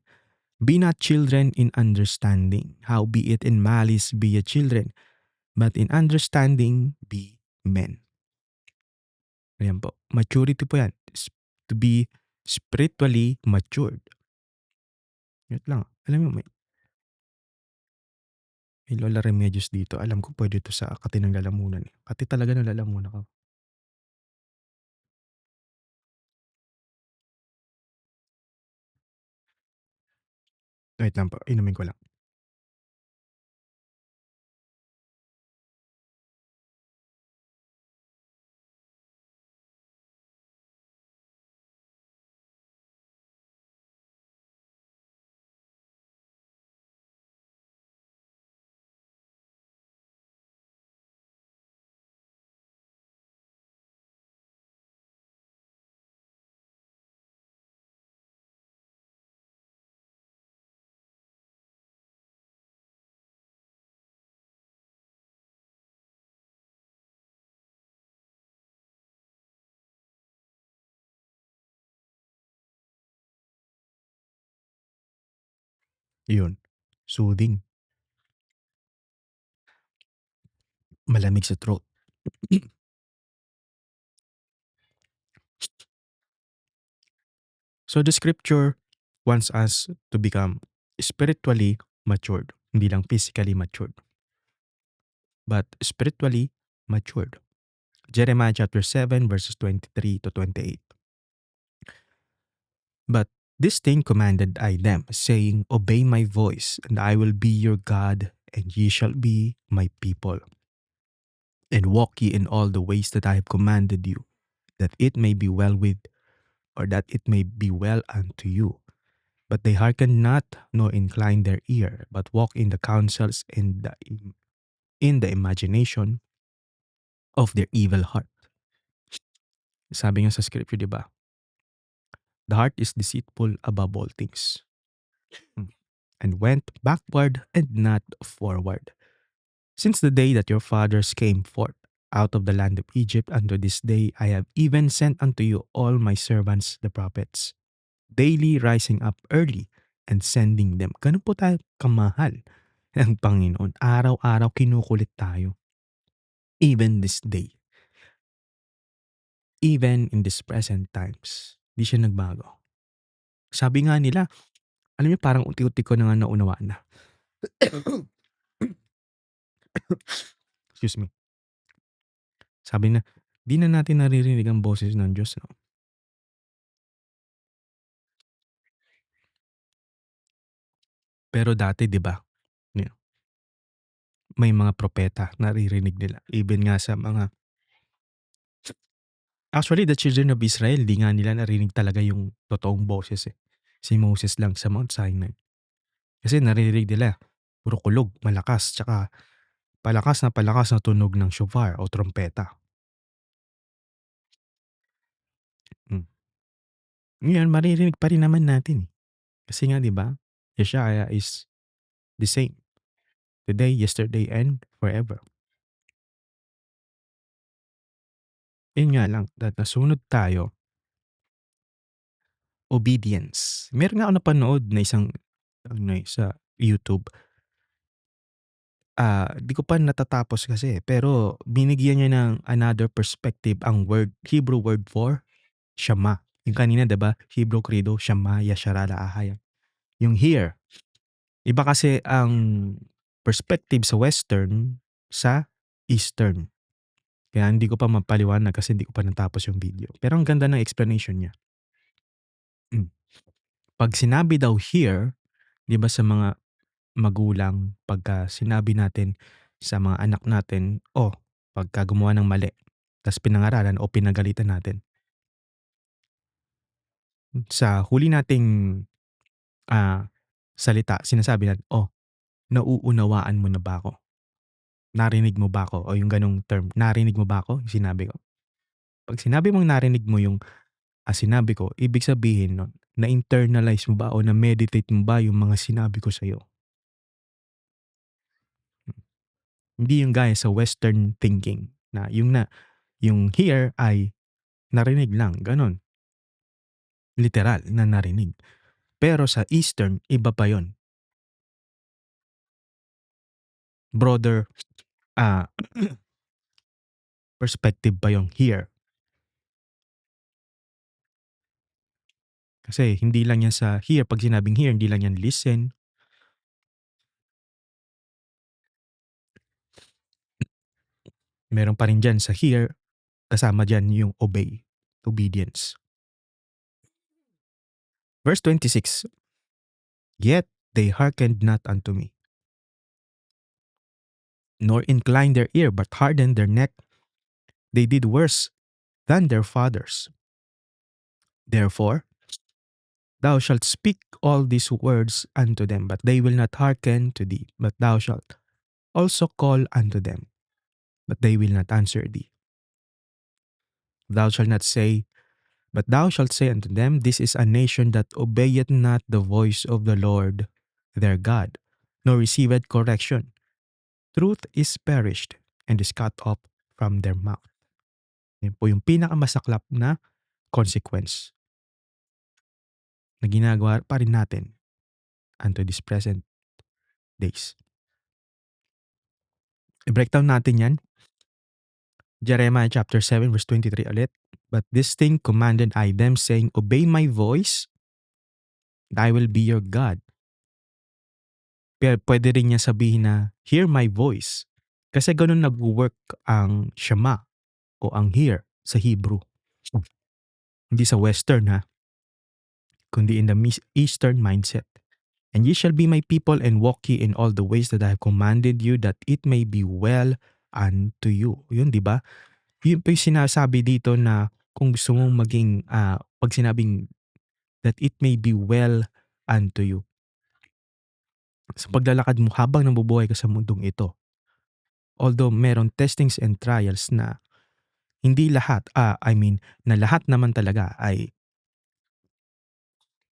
be not children in understanding, howbeit in malice be ye children, but in understanding be men. Ayan po. Maturity po yan. To be spiritually matured. Yun lang. Alam mo, may Lola Remedios dito. Alam ko pwede ito sa Kati ng Lalamunan. Kati talaga ng Lalamunan ko. Wait lang po. Inumin ko lang. Yun. Soothing. Malamig sa throat. So the scripture wants us to become spiritually matured. Hindi lang physically matured, but spiritually matured. Jeremiah chapter 7 verses 23 to 28. But this thing commanded I them, saying, obey my voice, and I will be your God, and ye shall be my people. And walk ye in all the ways that I have commanded you, that it may be well with or that it may be well unto you. But they hearken not, nor incline their ear, but walk in the counsels and in the imagination of their evil heart. Sabi nga sa scripture, di ba? The heart is deceitful above all things, and went backward and not forward. Since the day that your fathers came forth out of the land of Egypt unto this day, I have even sent unto you all my servants the prophets, daily rising up early and sending them. Ganun po tayo kamahal ng Panginoon. Araw-araw kinukulit tayo. Even this day. Even in this present times. Di siya nagbago. Sabi nga nila, alam niyo parang unti-unti ko na nga naunawaan na. Excuse me. Sabi na, di na natin naririnig ang boses ng Diyos, no? Pero dati, di ba? May mga propeta naririnig nila. Even nga sa mga actually, the children of Israel, di nga nila narinig talaga yung totoong boses eh. Si Moses lang sa Mount Sinai. Kasi naririnig nila, puro kulog, malakas, tsaka palakas na tunog ng shofar o trompeta. Mm. Ngayon, maririnig pa rin naman natin eh. Kasi nga, di ba? Yeshaya is the same. Today, yesterday, and forever. Yun nga lang, that nasunod tayo, obedience. Meron nga ako napanood na isang sa YouTube. Di ko pa natatapos kasi, pero binigyan niya ng another perspective ang Hebrew word for shama. Yung kanina, 'di ba? Hebrew credo, shama, yashara, ahaya. Yung here, iba kasi ang perspective sa Western sa Eastern. Kaya hindi ko pa mapaliwanag kasi hindi ko pa natapos yung video. Pero ang ganda ng explanation niya. Hmm. Pag sinabi daw here, 'di ba sa mga magulang, pagka sinabi natin sa mga anak natin, pagka gumawa ng mali, tas pinangaralan o pinagalitan natin. Sa huli nating salita, sinasabi natin, nauunawaan mo na ba ako? Narinig mo ba ako? O yung ganong term, narinig mo ba ako? Yung sinabi ko. Pag sinabi mong narinig mo yung sinabi ko, ibig sabihin nun, na-internalize mo ba o na-meditate mo ba yung mga sinabi ko sa'yo? Hindi yung gaya sa Western thinking na yung here ay narinig lang, ganon. Literal na narinig. Pero sa Eastern, iba pa yon. Broader perspective pa yung here. Kasi hindi lang yan sa here, pag sinabing here, hindi lang yan listen. Meron pa rin dyan sa here, kasama dyan yung obey, obedience. Verse 26, yet they hearkened not unto me, nor inclined their ear, but hardened their neck. They did worse than their fathers. Therefore, thou shalt speak all these words unto them, but they will not hearken to thee. But thou shalt also call unto them, but they will not answer thee. Thou shalt not say, but thou shalt say unto them, this is a nation that obeyeth not the voice of the Lord their God, nor receiveth correction. Truth is perished, and is cut off from their mouth. Yan po yung pinakamasaklap na consequence na ginagawa pa rin natin unto this present days. I-breakdown natin yan. Jeremiah chapter 7 verse 23 ulit. But this thing commanded I them, saying, obey my voice, and I will be your God. Pero pwede rin niya sabihin na, hear my voice. Kasi ganun nag-work ang shama o ang hear sa Hebrew. Hindi sa Western kundi in the Eastern mindset. And ye shall be my people, and walk ye in all the ways that I have commanded you, that it may be well unto you. Yun, di ba? Yun po yung sinasabi dito na kung gusto mong maging 'pag sinabing that it may be well unto you. Sa paglalakad mo habang nabubuhay ka sa mundong ito, although meron testings and trials na hindi lahat, na lahat naman talaga ay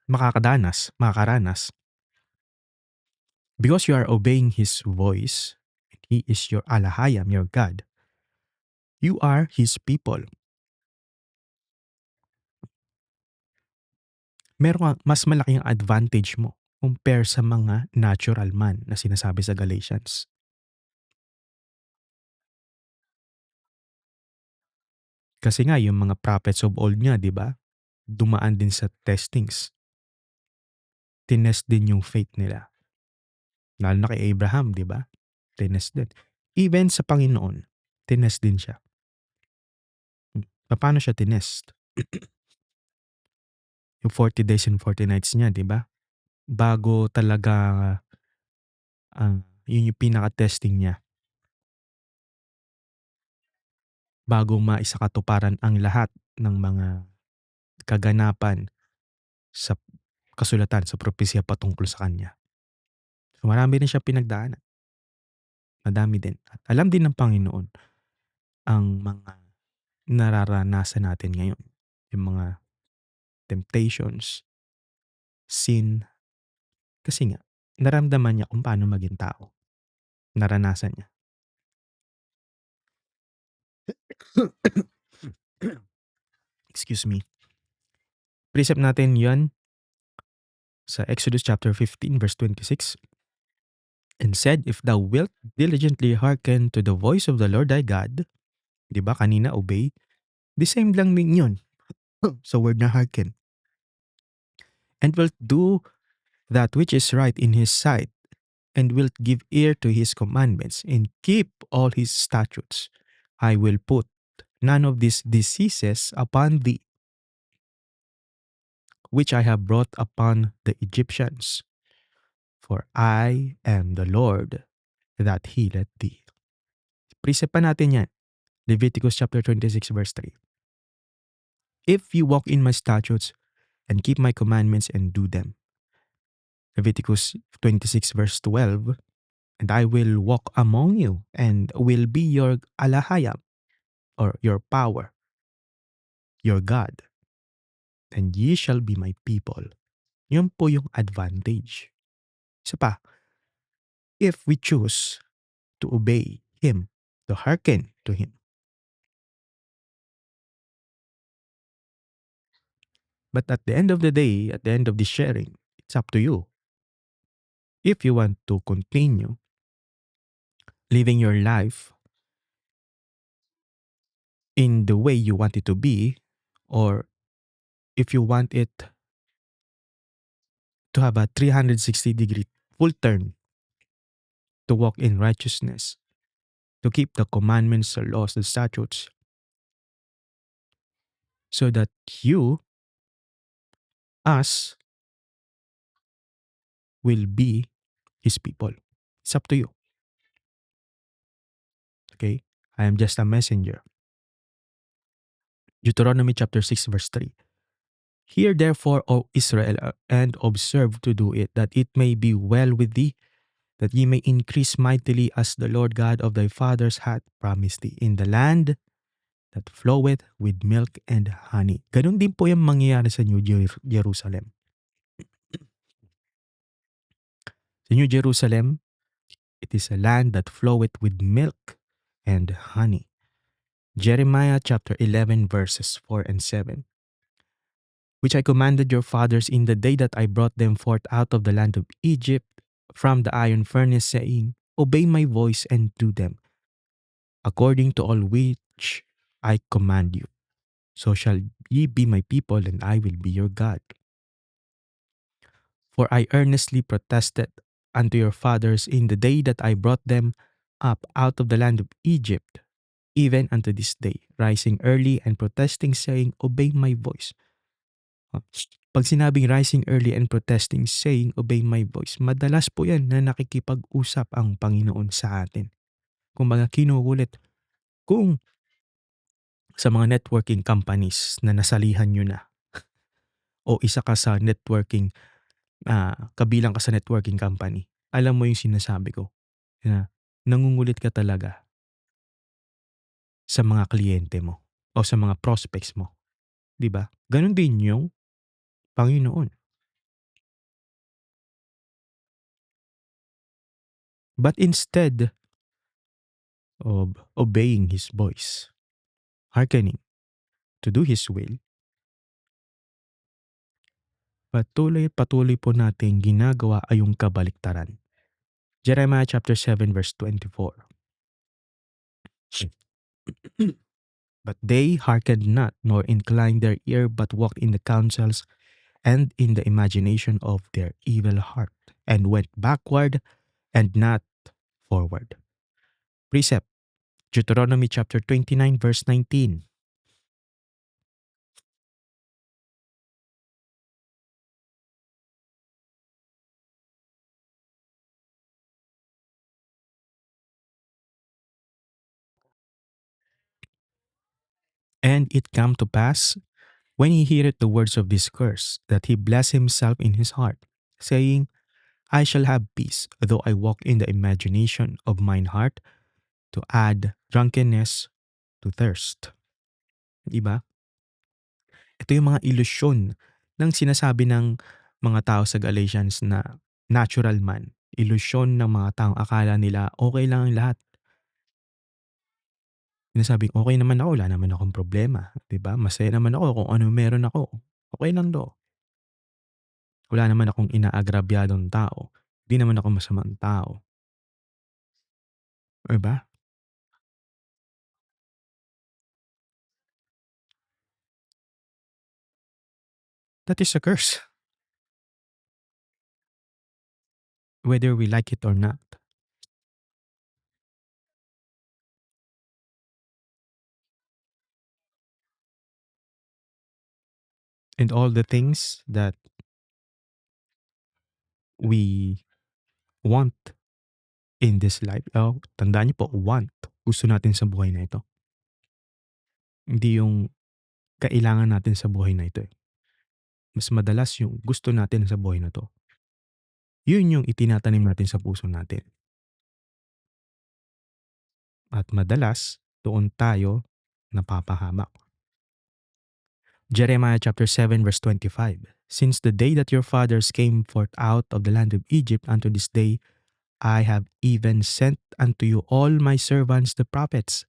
makakaranas, because you are obeying His voice, He is your alahayam, your God. You are His people. Meron kang mas malaking advantage mo compare sa mga natural man na sinasabi sa Galatians. Kasi nga yung mga prophets of old nga, 'di ba? Dumaan din sa testings. Tinest din yung faith nila. Lalo na kay Abraham, 'di ba? Tinest din. Even sa Panginoon, tinest din siya. Paano siya tinest? Yung 40 days and 40 nights niya, 'di ba? Bago talaga, yun yung pinaka-testing niya. Bago maisakatuparan ang lahat ng mga kaganapan sa kasulatan, sa propesya patungkol sa kanya. So marami rin siyang pinagdaanan. Madami din. At alam din ng Panginoon ang mga nararanasan natin ngayon. Yung mga temptations, sin. Kasi nga, naramdaman niya kung paano maging tao. Naranasan niya. Excuse me. Precept natin yan sa Exodus chapter 15 verse 26. And said, if thou wilt diligently hearken to the voice of the Lord thy God, di ba kanina obey, the same lang din yun sa word na hearken. And wilt do that which is right in His sight, and wilt give ear to His commandments, and keep all His statutes, I will put none of these diseases upon thee, which I have brought upon the Egyptians. For I am the Lord that healeth thee. Precept pa natin yan. Leviticus chapter 26 verse 3. If you walk in my statutes and keep my commandments and do them. Leviticus 26 verse 12. And I will walk among you and will be your alahayam, or your power, your God. And ye shall be my people. Yun po yung advantage. Isa pa, if we choose to obey Him, to hearken to Him. But at the end of the day, at the end of the sharing, it's up to you. If you want to continue living your life in the way you want it to be, or if you want it to have a 360-degree full turn, to walk in righteousness, to keep the commandments, the laws, the statutes, so that you, us, will be His people. It's up to you. Okay? I am just a messenger. Deuteronomy chapter 6 verse 3. Hear therefore, O Israel, and observe to do it, that it may be well with thee, that ye may increase mightily as the Lord God of thy fathers hath promised thee, in the land that floweth with milk and honey. Ganun din po yung mangyayari sa New Jerusalem. Sa New Jerusalem, it is a land that floweth with milk and honey. Jeremiah chapter 11 verses 4 and 7. Which I commanded your fathers in the day that I brought them forth out of the land of Egypt from the iron furnace, saying, Obey my voice and do them, according to all which I command you. So shall ye be my people, and I will be your God. For I earnestly protested unto your fathers in the day that I brought them up out of the land of Egypt, even unto this day, rising early and protesting, saying, Obey my voice. Pag sinabing rising early and protesting, saying, Obey my voice, madalas po yan na nakikipag-usap ang Panginoon sa atin. Kumbaga kinukulit. Kung sa mga networking companies na nasalihan nyo na, o isa ka sa networking, kabilang ka sa networking company, alam mo yung sinasabi ko na nangungulit ka talaga sa mga kliyente mo o sa mga prospects mo, 'di ba? Gano'n din yung Panginoon. But instead of obeying His voice, hearkening to do His will, patuloy-patuloy po nating ginagawa ay yung kabaliktaran. Jeremiah chapter 7 verse 24. But they hearkened not, nor inclined their ear, but walked in the counsels and in the imagination of their evil heart, and went backward and not forward. Precept, Deuteronomy chapter 29 verse 19. And it came to pass, when he heareth the words of this curse, that he blessed himself in his heart, saying, I shall have peace, though I walk in the imagination of mine heart, to add drunkenness to thirst. Diba? Ito yung mga ilusyon ng sinasabi ng mga tao sa Galatians na natural man. Ilusyon ng mga taong akala nila okay lang ang lahat. Sinasabing, okay naman ako, wala naman akong problema. 'Di ba? Masaya naman ako kung ano meron ako. Okay lang 'to. Wala naman akong inaagrabyadong tao. Di naman ako masamang tao. 'Di ba? That is a curse, whether we like it or not. And all the things that we want in this life, tandaan niyo po, want. Gusto natin sa buhay na ito. Hindi yung kailangan natin sa buhay na ito, eh. Mas madalas yung gusto natin sa buhay na 'to. Yun yung itinatanim natin sa puso natin. At madalas, doon tayo napapahamak. Jeremiah chapter 7 verse 25. Since the day that your fathers came forth out of the land of Egypt unto this day, I have even sent unto you all my servants the prophets,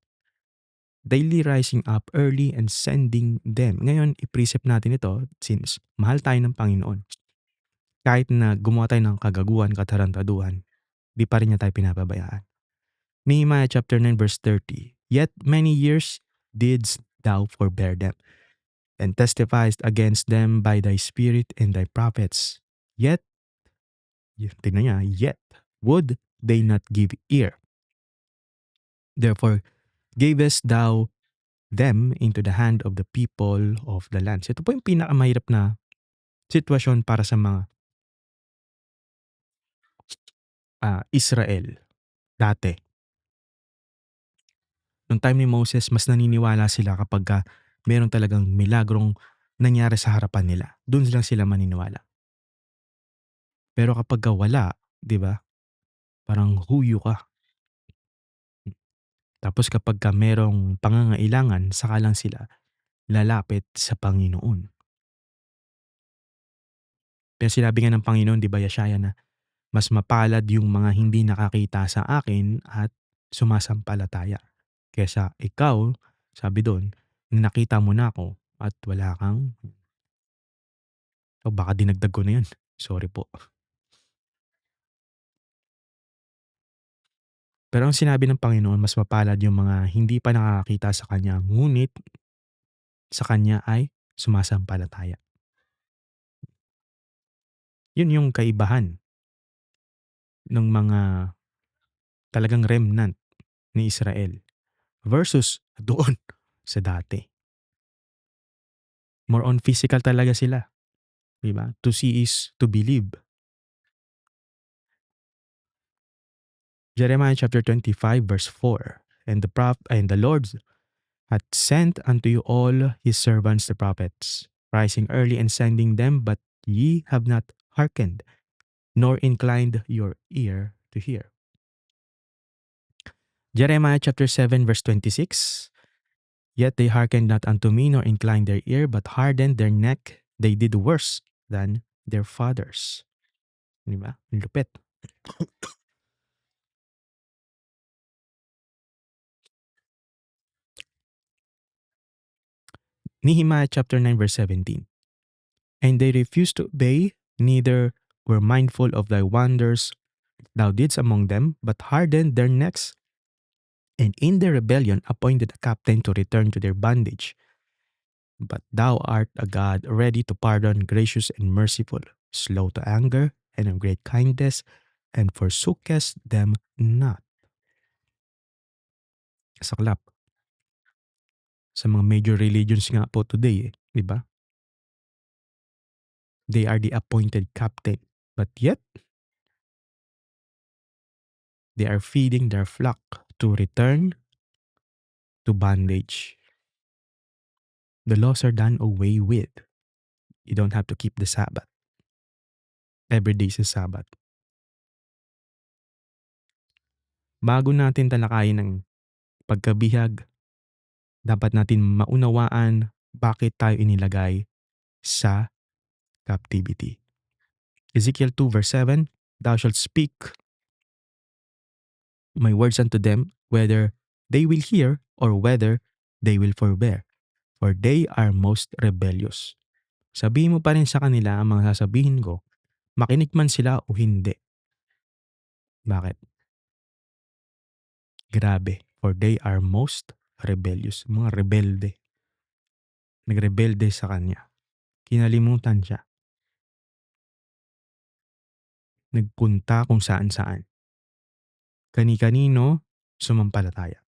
daily rising up early and sending them. Ngayon, i-precept natin ito since mahal tayo ng Panginoon. Kahit na gumawa tayo ng kagaguhan, katarantaduhan, di pa rin niya tayo pinapabayaan. Nehemiah chapter 9 verse 30. Yet many years didst thou forbear them, and testified against them by thy spirit and thy prophets. Yet, tingnan niya, yet would they not give ear. Therefore, gavest thou them into the hand of the people of the lands. Ito po yung pinakamahirap na sitwasyon para sa mga Israel dati. Nung time ni Moses, mas naniniwala sila kapagka meron talagang milagrong nangyari sa harapan nila. Dun lang sila maniniwala. Pero kapagka wala, 'di ba? Parang huyo ka. Tapos kapagka merong pangangailangan, saka lang sila lalapit sa Panginoon. Pero sinabi nga ng Panginoon, 'di ba, Yeshaya, na mas mapalad yung mga hindi nakakita sa akin at sumasampalataya. Kaysa ikaw, sabi doon, nakita mo na ako at wala kang, o baka dinagdag ko na yun. Sorry po. Pero ang sinabi ng Panginoon, mas mapalad yung mga hindi pa nakakakita sa Kanya, ngunit sa Kanya ay sumasampalataya. Yun yung kaibahan ng mga talagang remnant ni Israel versus doon sa dati. More on physical talaga sila, 'di ba? To see is to believe. Jeremiah chapter 25 verse 4. And the Lord hath sent unto you all his servants the prophets. rising early and sending them, but ye have not hearkened, nor inclined your ear to hear. Jeremiah chapter 7 verse 26. Yet they hearkened not unto me, nor inclined their ear, but hardened their neck. They did worse than their fathers. Di ba? Ang lupit. Nehemiah chapter 9 verse 17. And they refused to obey, neither were mindful of thy wonders thou didst among them, but hardened their necks, and in their rebellion appointed a captain to return to their bondage. But thou art a God ready to pardon, gracious and merciful, slow to anger, and of great kindness, and forsookest them not. Saklap. Sa mga major religions nga po today, di ba? They are the appointed captain. But yet, they are feeding their flock to return to bondage. The laws are done away with. You don't have to keep the Sabbath. Every day is a Sabbath. Bago natin talakayin ang pagkabihag, dapat natin maunawaan bakit tayo inilagay sa captivity. Ezekiel 2 verse 7, thou shalt speak my words unto them, whether they will hear or whether they will forbear, for they are most rebellious. Sabihin mo pa rin sa kanila ang mga sasabihin ko, makinig man sila o hindi. Bakit? Grabe, for they are most rebellious. Mga rebelde. Nagrebelde sa kanya. Kinalimutan siya. Nagpunta kung saan-saan. Kani-kanino sumampalataya.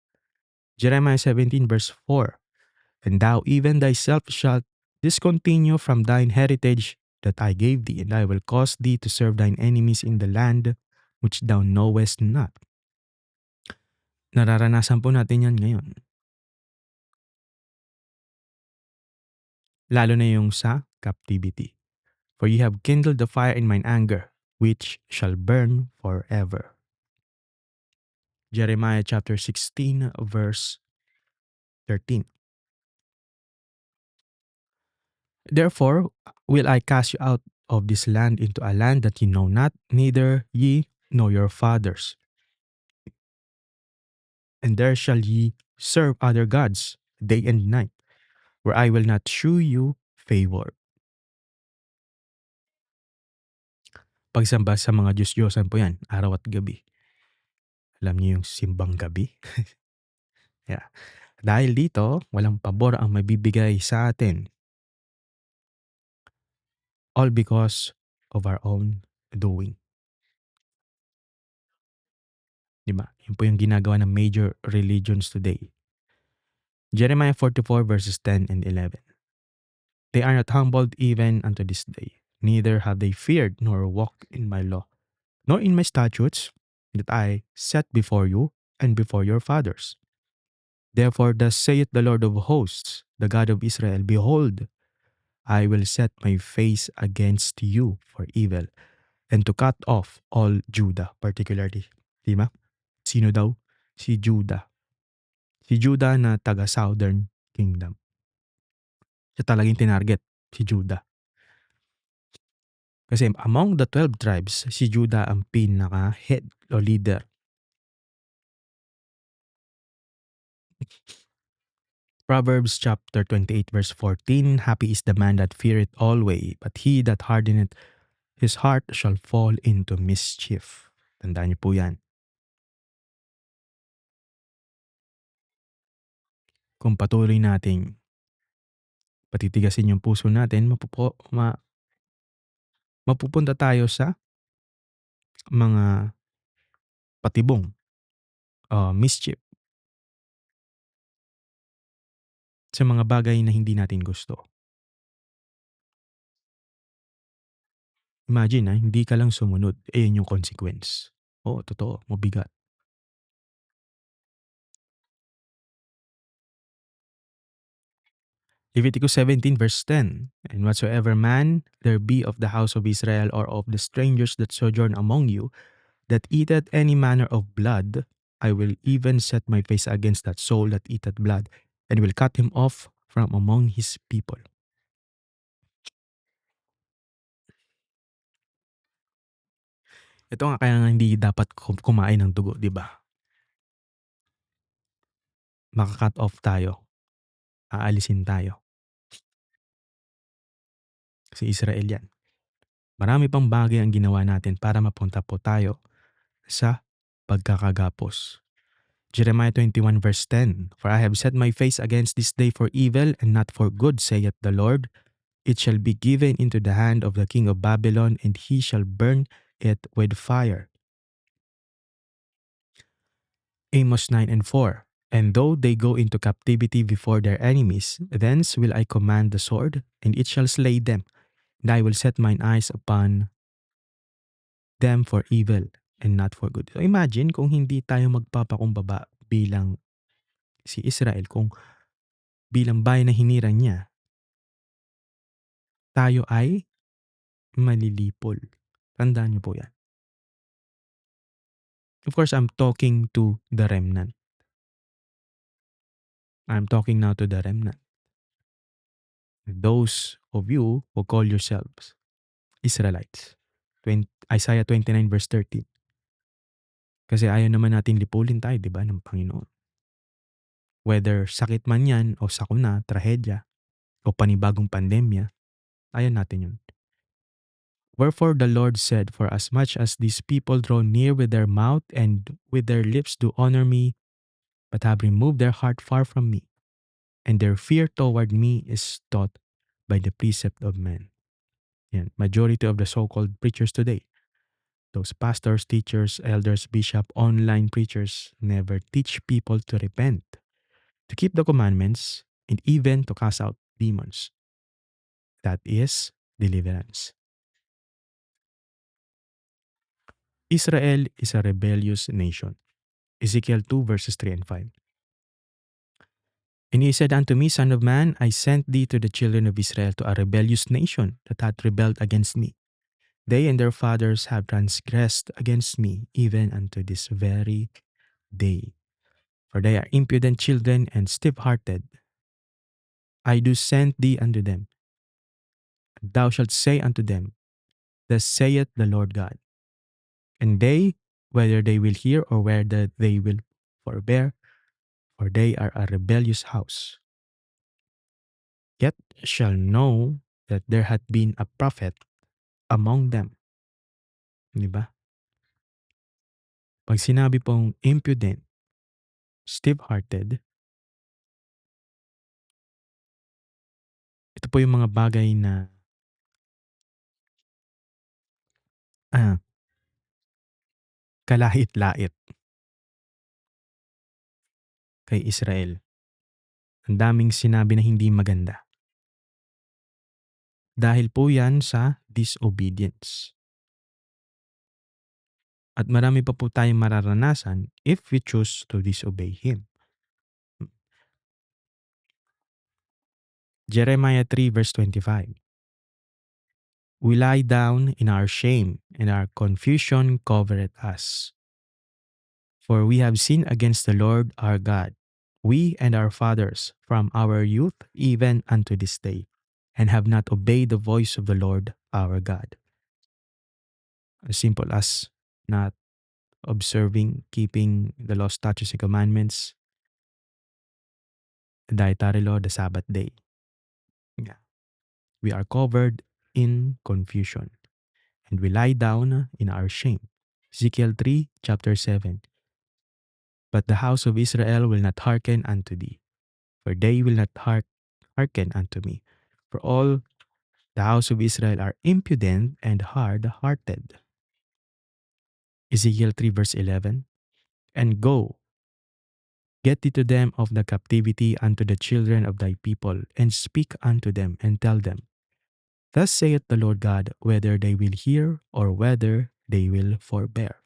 Jeremiah 17 verse 4. And thou even thyself shalt discontinue from thine heritage that I gave thee, and I will cause thee to serve thine enemies in the land which thou knowest not. Nararanasan po natin yan ngayon. Lalo na yung sa captivity. For ye have kindled the fire in mine anger, which shall burn forever. Jeremiah chapter 16 verse 13. Therefore will I cast you out of this land into a land that ye know not, neither ye nor your fathers. And there shall ye serve other gods day and night, where I will not shew you favor. Pagsamba sa mga Diyos-Diyosan po yan, araw at gabi. Alam niyo yung simbang gabi? Yeah. Dahil dito, walang pabor ang mabibigay sa atin. All because of our own doing. Di ba? Yun po yung ginagawa ng major religions today. Jeremiah 44 verses 10 and 11. They are not humbled even unto this day, neither have they feared nor walked in my law, nor in my statutes that I set before you and before your fathers. Therefore thus saith the Lord of hosts, the God of Israel, behold, I will set my face against you for evil, and to cut off all Judah, particularly. Di ba? Sino daw? Si Judah. Si Judah na taga-Southern Kingdom. Siya talagang tinarget, si Judah. Kasi among the 12 tribes, si Judah ang pinaka-head o leader. Proverbs chapter 28 verse 14, happy is the man that feareth always, but he that hardeneth his heart shall fall into mischief. Tandaan niyo po yan. Kung patuloy nating patitigasin yung puso natin, mapupunta tayo sa mga patibong, mischief, sa mga bagay na hindi natin gusto. Imagine, hindi ka lang sumunod, yun yung consequence. Oo, totoo, mabigat. Leviticus 17 verse 10, "And whatsoever man there be of the house of Israel or of the strangers that sojourn among you, that eateth any manner of blood, I will even set my face against that soul that eateth blood, and will cut him off from among his people." Ito nga kaya nga hindi dapat kumain ng dugo, 'di ba? Maka-cut off tayo, aalisin tayo. Kasi Israel 'yan. Marami pang bagay ang ginawa natin para mapunta po tayo sa pagkakagapos. Jeremiah 21 verse 10, "For I have set my face against this day for evil and not for good, saith the Lord. It shall be given into the hand of the king of Babylon, and he shall burn it with fire." Amos 9 and 4, "And though they go into captivity before their enemies, thence will I command the sword, and it shall slay them. And I will set mine eyes upon them for evil and not for good." So imagine kung hindi tayo magpapakumbaba bilang si Israel, kung bilang bayan na hinirang niya, tayo ay malilipol. Tandaan niyo po yan. Of course, I'm talking to the remnant. I'm talking now to the remnant. Those of you who call yourselves Israelites. Isaiah 29 verse 13. Kasi ayaw naman natin lipulin tayo, di ba, ng Panginoon. Whether sakit man yan, o sakuna, trahedya, o panibagong pandemya, ayaw natin yun. Wherefore the Lord said, "For as much as these people draw near with their mouth and with their lips do honor me, but have removed their heart far from me, and their fear toward me is taught by the precept of men." Yan. Majority of the so-called preachers today, those pastors, teachers, elders, bishop, online preachers, never teach people to repent, to keep the commandments, and even to cast out demons. That is deliverance. Israel is a rebellious nation. Ezekiel 2 verses 3 and 5. "And he said unto me, Son of man, I sent thee to the children of Israel, to a rebellious nation that hath rebelled against me. They and their fathers have transgressed against me, even unto this very day. For they are impudent children and stiff-hearted. I do send thee unto them. And thou shalt say unto them, Thus saith the Lord God. And they, whether they will hear or whether they will forbear, for they are a rebellious house, yet shall know that there hath been a prophet among them." Di ba? Pag sinabi pong impudent, stiff-hearted, ito po yung mga bagay na ah, kalait-lait kay Israel. Ang daming sinabi na hindi maganda. Dahil po yan sa disobedience. At marami pa po tayong mararanasan if we choose to disobey Him. Jeremiah 3 verse 25. "We lie down in our shame, and our confusion covereth us. For we have sinned against the Lord our God, we and our fathers, from our youth even unto this day, and have not obeyed the voice of the Lord our God." As simple as not observing, keeping the law, statutes, and commandments, the dietary law, the Sabbath day. Yeah. We are covered in confusion, and we lie down in our shame. Ezekiel 3, chapter 7. "But the house of Israel will not hearken unto thee, for they will not hearken unto me. For all the house of Israel are impudent and hard-hearted." Ezekiel 3 verse 11. "And go, get thee to them of the captivity unto the children of thy people, and speak unto them, and tell them, Thus saith the Lord God, whether they will hear or whether they will forbear."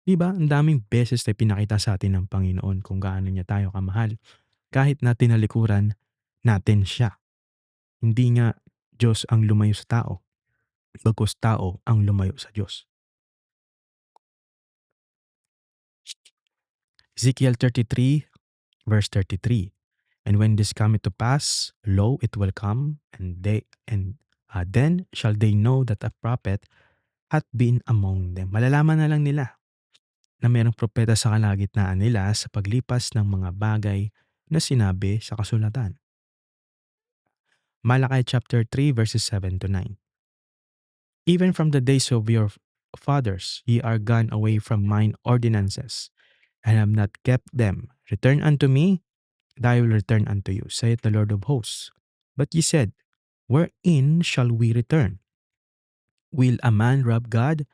Diba? Ang daming beses na pinakita sa atin ng Panginoon kung gaano niya tayo kamahal, kahit na tinalikuran natin siya. Hindi nga Diyos ang lumayo sa tao, bagkus tao ang lumayo sa Diyos. Ezekiel 33 verse 33. And when this cometh to pass, lo, it will come, and then shall they know that a prophet hath been among them. Malalaman na lang nila na mayroong propeta sa kalagitnaan nila sa paglipas ng mga bagay na sinabi sa kasulatan. Malakay chapter 3 verses 7 to 9. Even from the days of your fathers ye are gone away from mine ordinances, and have not kept them. Return unto me, and I will return unto you, saith the Lord of hosts. But ye said, wherein shall we return? Will a man rob God?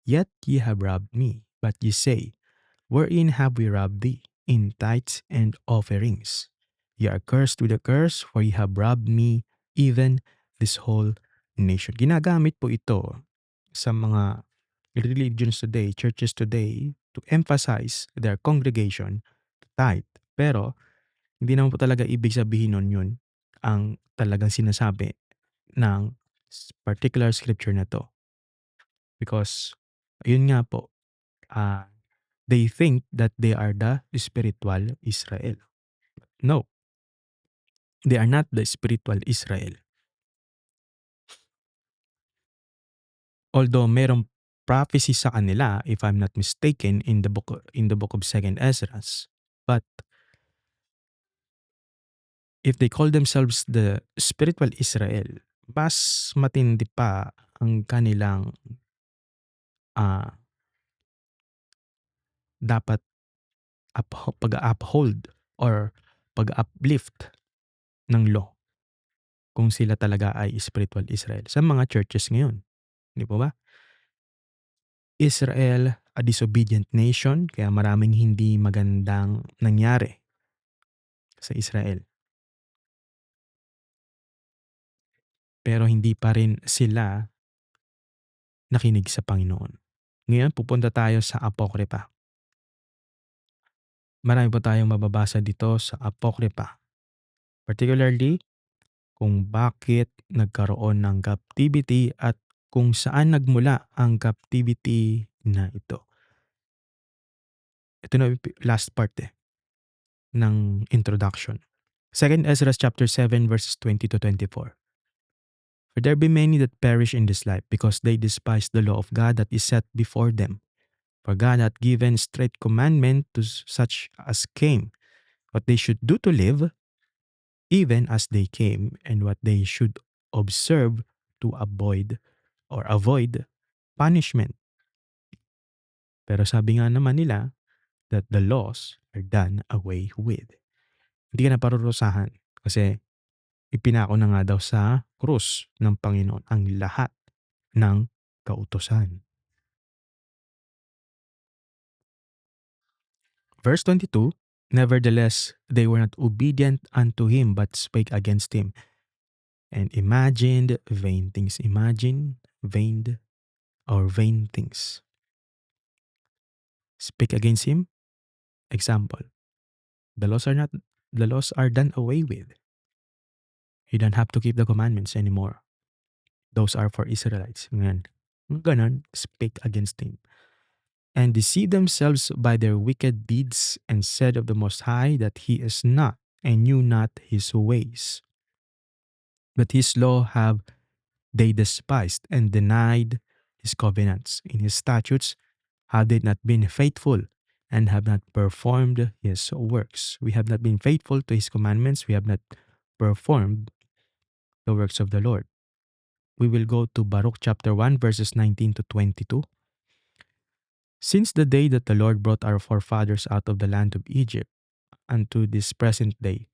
Yet ye have robbed me. But ye say, wherein have we robbed thee? In tithes and offerings. Ye are cursed with a curse, for ye have robbed me, even this whole nation. Ginagamit po ito sa mga religions today, churches today, to emphasize their congregation to tithe. Pero, hindi naman po talaga ibig sabihin nun yun ang talagang sinasabi ng particular scripture na to. Because, yun nga po, ah, they think that they are the spiritual Israel. No, they are not the spiritual Israel. Although merong prophecy sa kanila, if I'm not mistaken, in the book of Second Esdras, but if they call themselves the spiritual Israel, mas matindi pa ang kanilang ah, dapat pag-uphold or pag-uplift ng law kung sila talaga ay spiritual Israel sa mga churches ngayon. Di po ba? Israel, a disobedient nation, kaya maraming hindi magandang nangyari sa Israel. Pero hindi pa rin sila nakinig sa Panginoon. Ngayon, pupunta tayo sa Apokripa. Marami po tayong mababasa dito sa Apokripa. Particularly, kung bakit nagkaroon ng captivity at kung saan nagmula ang captivity na ito. Ito na yung last part ng introduction. 2 Ezra chapter 7 verses 20 to 24. For there be many that perish in this life, because they despise the law of God that is set before them. For God hath given straight commandment to such as came, what they should do to live, even as they came, and what they should observe to avoid punishment. Pero sabi nga naman nila that the laws are done away with. Hindi ka na parurusahan kasi ipinako na nga daw sa krus ng Panginoon ang lahat ng kautusan. Verse 22, nevertheless, they were not obedient unto him, but spake against him, and imagined vain things. Imagine, vain, or vain things. Speak against him. Example, the laws are done away with. You don't have to keep the commandments anymore. Those are for Israelites. Ngayon, ganon, speak against him. And deceive themselves by their wicked deeds, and said of the Most High that he is not, and knew not his ways. But his law have they despised, and denied his covenants. In his statutes have they not been faithful, and have not performed his works. We have not been faithful to his commandments. We have not performed the works of the Lord. We will go to Baruch chapter 1 verses 19 to 22. Since the day that the Lord brought our forefathers out of the land of Egypt unto this present day,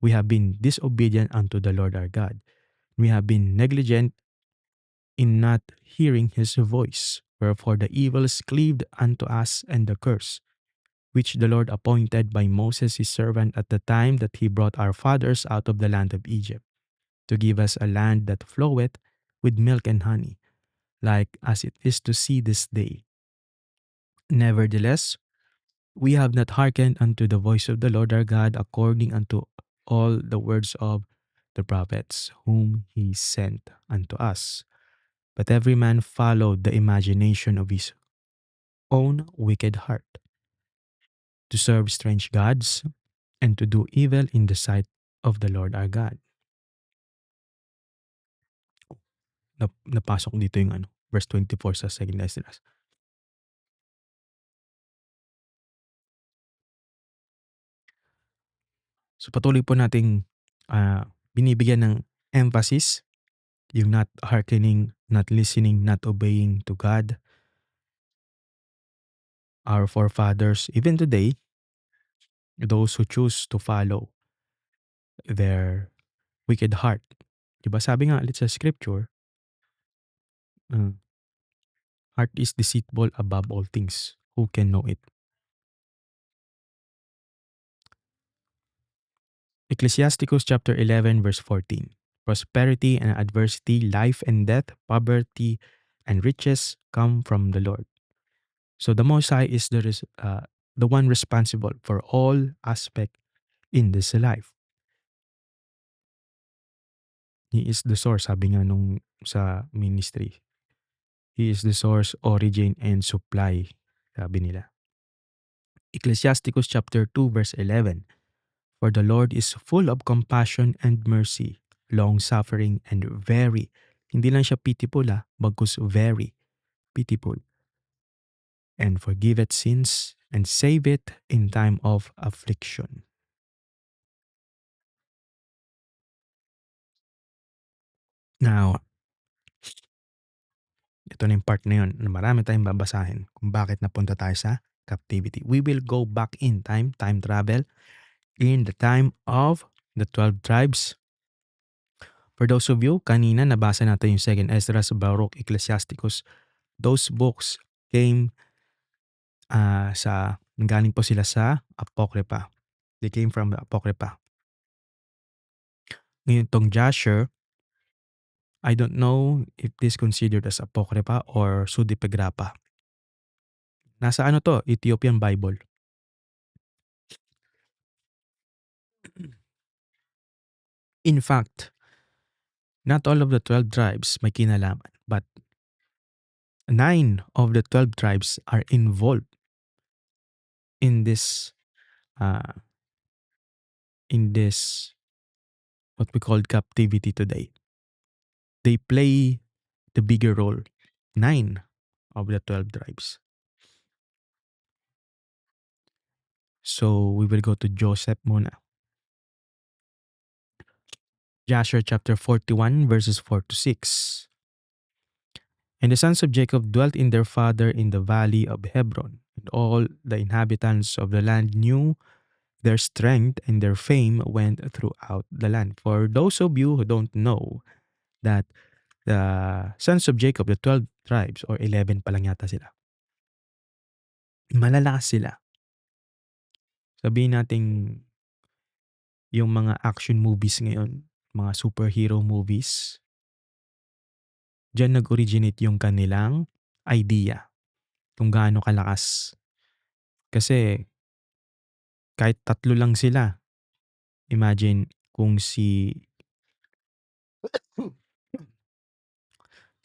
we have been disobedient unto the Lord our God. We have been negligent in not hearing his voice. Wherefore the evils cleaved unto us, and the curse, which the Lord appointed by Moses his servant at the time that he brought our fathers out of the land of Egypt, to give us a land that floweth with milk and honey, like as it is to see this day. Nevertheless, we have not hearkened unto the voice of the Lord our God, according unto all the words of the prophets whom he sent unto us. But every man followed the imagination of his own wicked heart, to serve strange gods and to do evil in the sight of the Lord our God. Napasok dito yung verse 24 sa 2 Esdras. So patuloy po nating binibigyan ng emphasis yung not hearkening, not listening, not obeying to God, our forefathers, even today, those who choose to follow their wicked heart. Diba sabi nga ulit sa scripture, uh, heart is deceitful above all things. Who can know it? Ecclesiasticus chapter 11 verse 14. Prosperity and adversity, life and death, poverty and riches come from the Lord. So the Most High is the one responsible for all aspect in this life. He is the source, sabi nga nung sa ministry. He is the source, origin, and supply, sabi nila. Ecclesiasticus chapter 2 verse 11. For the Lord is full of compassion and mercy, long-suffering and very, hindi lang siya pitiful bagkus very pitiful, and forgiveth sins and save it in time of affliction. Now, ito na yung part na yun na marami tayong babasahin kung bakit napunta tayo sa captivity. We will go back in time travel, in the time of the 12 tribes. For those of you, kanina nabasa natin yung 2 Esdras, Baruch, Ecclesiasticus. Those books came galing po sila sa Apocrypha. They came from the Apocrypha. Ngayon tong Jasher, I don't know if this considered as Apocrypha or Pseudepigrapha. Nasa to, Ethiopian Bible. In fact, not all of the 12 tribes may kinalaman, but 9 of the 12 tribes are involved in this uh, what we call captivity today. They play the bigger role. 9 of the 12 tribes. So we will go to Joseph muna. Jasher chapter 41 verses 4 to 6. And the sons of Jacob dwelt in their father in the valley of Hebron, and all the inhabitants of the land knew their strength, and their fame went throughout the land. For those of you who don't know that the sons of Jacob, the 12 tribes, or 11 pa lang yata sila, malalakas sila. Sabihin nating yung mga action movies ngayon, mga superhero movies, diyan nag-originate yung kanilang idea kung gaano kalakas. Kasi kahit 3 lang sila, imagine kung si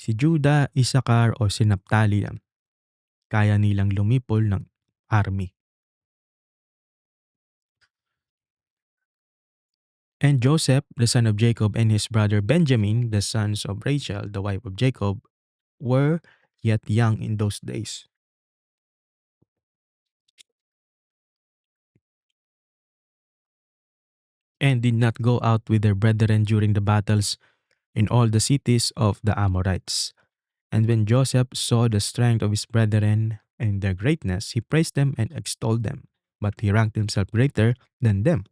Judah, Issachar o si Naphtali lang, kaya nilang lumipol ng army. And Joseph, the son of Jacob, and his brother Benjamin, the sons of Rachel, the wife of Jacob, were yet young in those days. And did not go out with their brethren during the battles in all the cities of the Amorites. And when Joseph saw the strength of his brethren and their greatness, he praised them and extolled them. But he ranked himself greater than them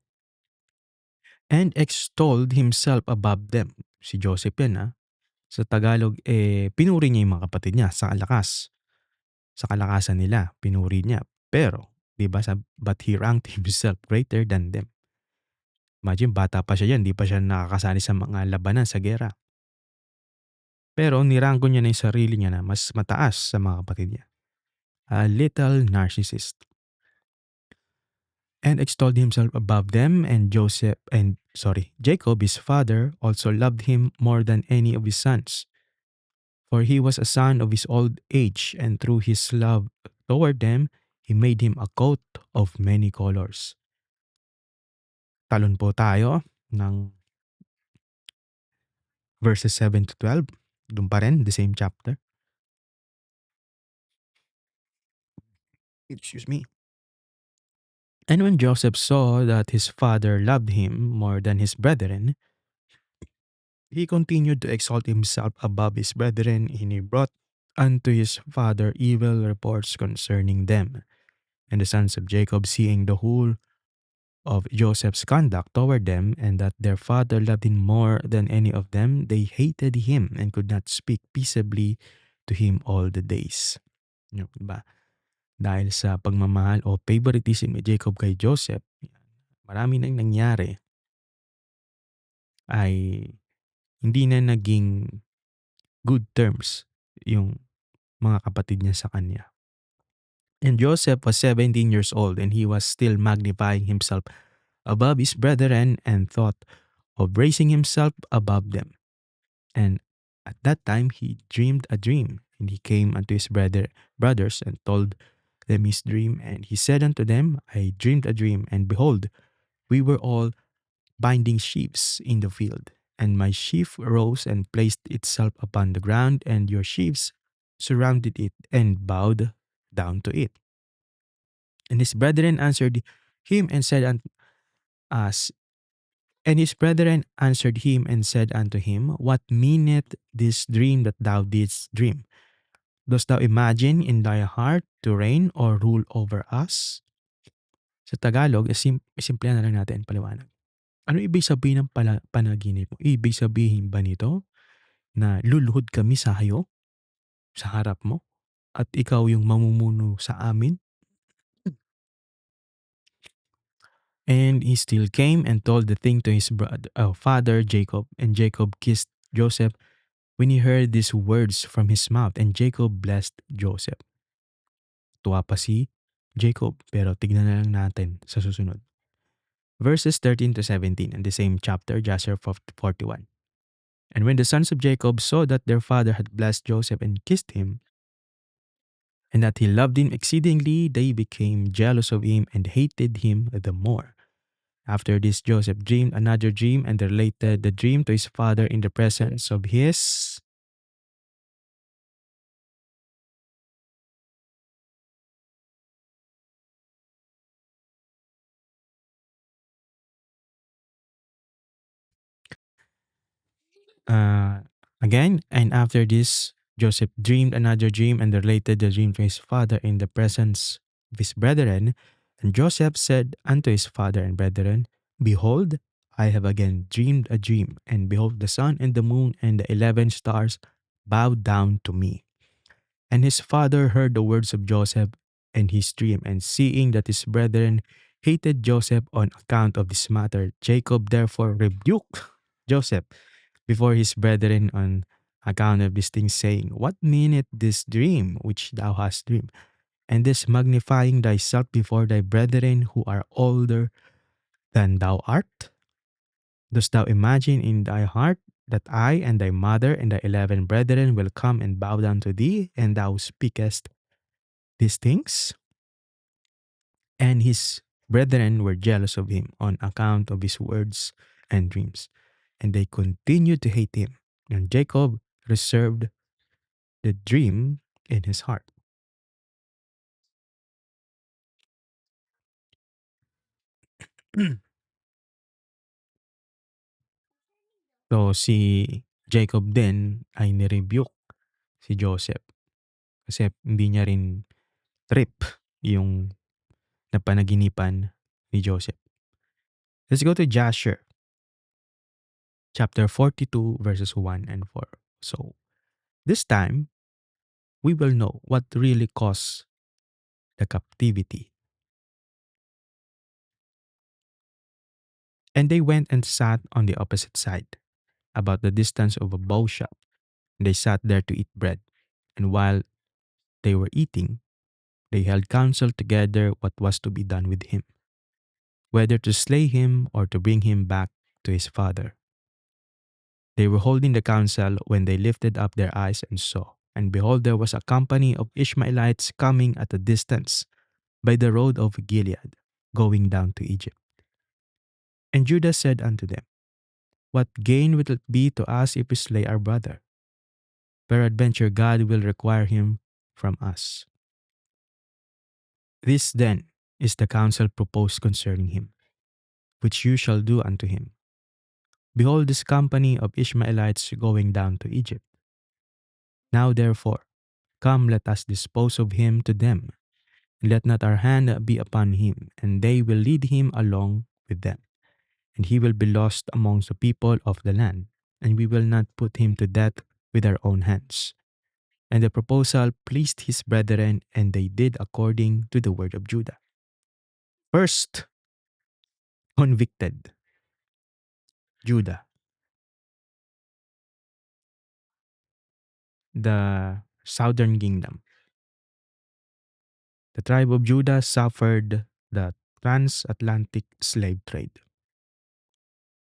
and extolled himself above them. Si Joseph yan. Sa Tagalog, pinuri niya yung mga kapatid niya sa kalakas. Sa kalakasan nila, pinuri niya. Pero, di ba, but he ranked himself greater than them. Imagine, bata pa siya yan, di pa siya nakakasali sa mga labanan sa gera. Pero niranggo niya na yung sarili niya na mas mataas sa mga kapatid niya. A little narcissist. and extolled himself above them, and Jacob his father also loved him more than any of his sons, for he was a son of his old age, and through his love toward them he made him a coat of many colors. Talon po tayo ng verses 7 to 12. Doon pa rin, the same chapter. Excuse me. And when Joseph saw that his father loved him more than his brethren, he continued to exalt himself above his brethren, and he brought unto his father evil reports concerning them. And the sons of Jacob, seeing the whole of Joseph's conduct toward them, and that their father loved him more than any of them, they hated him and could not speak peaceably to him all the days. Diba? Dahil sa pagmamahal o favoritism ni Jacob kay Joseph, marami nang nangyari ay hindi na naging good terms yung mga kapatid niya sa kanya. And Joseph was 17 years old, and he was still magnifying himself above his brethren, and thought of raising himself above them. And at that time he dreamed a dream, and he came unto his brothers and told them his dream. And he said unto them, I dreamed a dream, and behold, we were all binding sheaves in the field. And my sheaf rose and placed itself upon the ground, and your sheaves surrounded it and bowed down to it. And his brethren answered him and said unto us, and his brethren answered him and said unto him, What meaneth this dream that thou didst dream? Dost thou imagine in thy heart to reign or rule over us? Sa Tagalog, simplihan na lang natin paliwanag. Ano ibig sabihin ng panaginip mo? Ibig sabihin ba nito na luluhod kami sa hayo, sa harap mo, at ikaw yung mamumuno sa amin? And he still came and told the thing to his father Jacob, and Jacob kissed Joseph when he heard these words from his mouth, and Jacob blessed Joseph. Tuwa pa si Jacob, pero tignan na lang natin sa susunod. Verses 13 to 17 in the same chapter, Joshua 41. And when the sons of Jacob saw that their father had blessed Joseph and kissed him, and that he loved him exceedingly, they became jealous of him and hated him the more. After this, Joseph dreamed another dream and related the dream to his father in the presence of his again. And after this, Joseph dreamed another dream and related the dream to his father in the presence of his brethren. And Joseph said unto his father and brethren, Behold, I have again dreamed a dream, and behold, the sun and the moon and the 11 stars bowed down to me. And his father heard the words of Joseph and his dream, and seeing that his brethren hated Joseph on account of this matter, Jacob therefore rebuked Joseph before his brethren on account of these things, saying, What meaneth this dream which thou hast dreamed? And this magnifying thyself before thy brethren who are older than thou art? Dost thou imagine in thy heart that I and thy mother and thy 11 brethren will come and bow down to thee, and thou speakest these things? And his brethren were jealous of him on account of his words and dreams, and they continued to hate him. And Jacob reserved the dream in his heart. So si Jacob din ay nirebuke si Joseph kasi hindi niya rin trip yung napanaginipan ni Joseph. Let's go to Jasher chapter 42 verses 1 and 4. So this time, we will know what really caused the captivity. And they went and sat on the opposite side, about the distance of a bow shot. They sat there to eat bread. And while they were eating, they held counsel together what was to be done with him. whether to slay him or to bring him back to his father. They were holding the council when they lifted up their eyes and saw, and behold, there was a company of Ishmaelites coming at a distance by the road of Gilead, going down to Egypt. And Judah said unto them, what gain will it be to us if we slay our brother? Peradventure God will require him from us. This then is the counsel proposed concerning him, which you shall do unto him. Behold, this company of Ishmaelites going down to Egypt. Now therefore, come, let us dispose of him to them, and let not our hand be upon him, and they will lead him along with them. And he will be lost amongst the people of the land, and we will not put him to death with our own hands. And the proposal pleased his brethren, and they did according to the word of Judah. First, convicted Judah. The southern kingdom. The tribe of Judah suffered the transatlantic slave trade.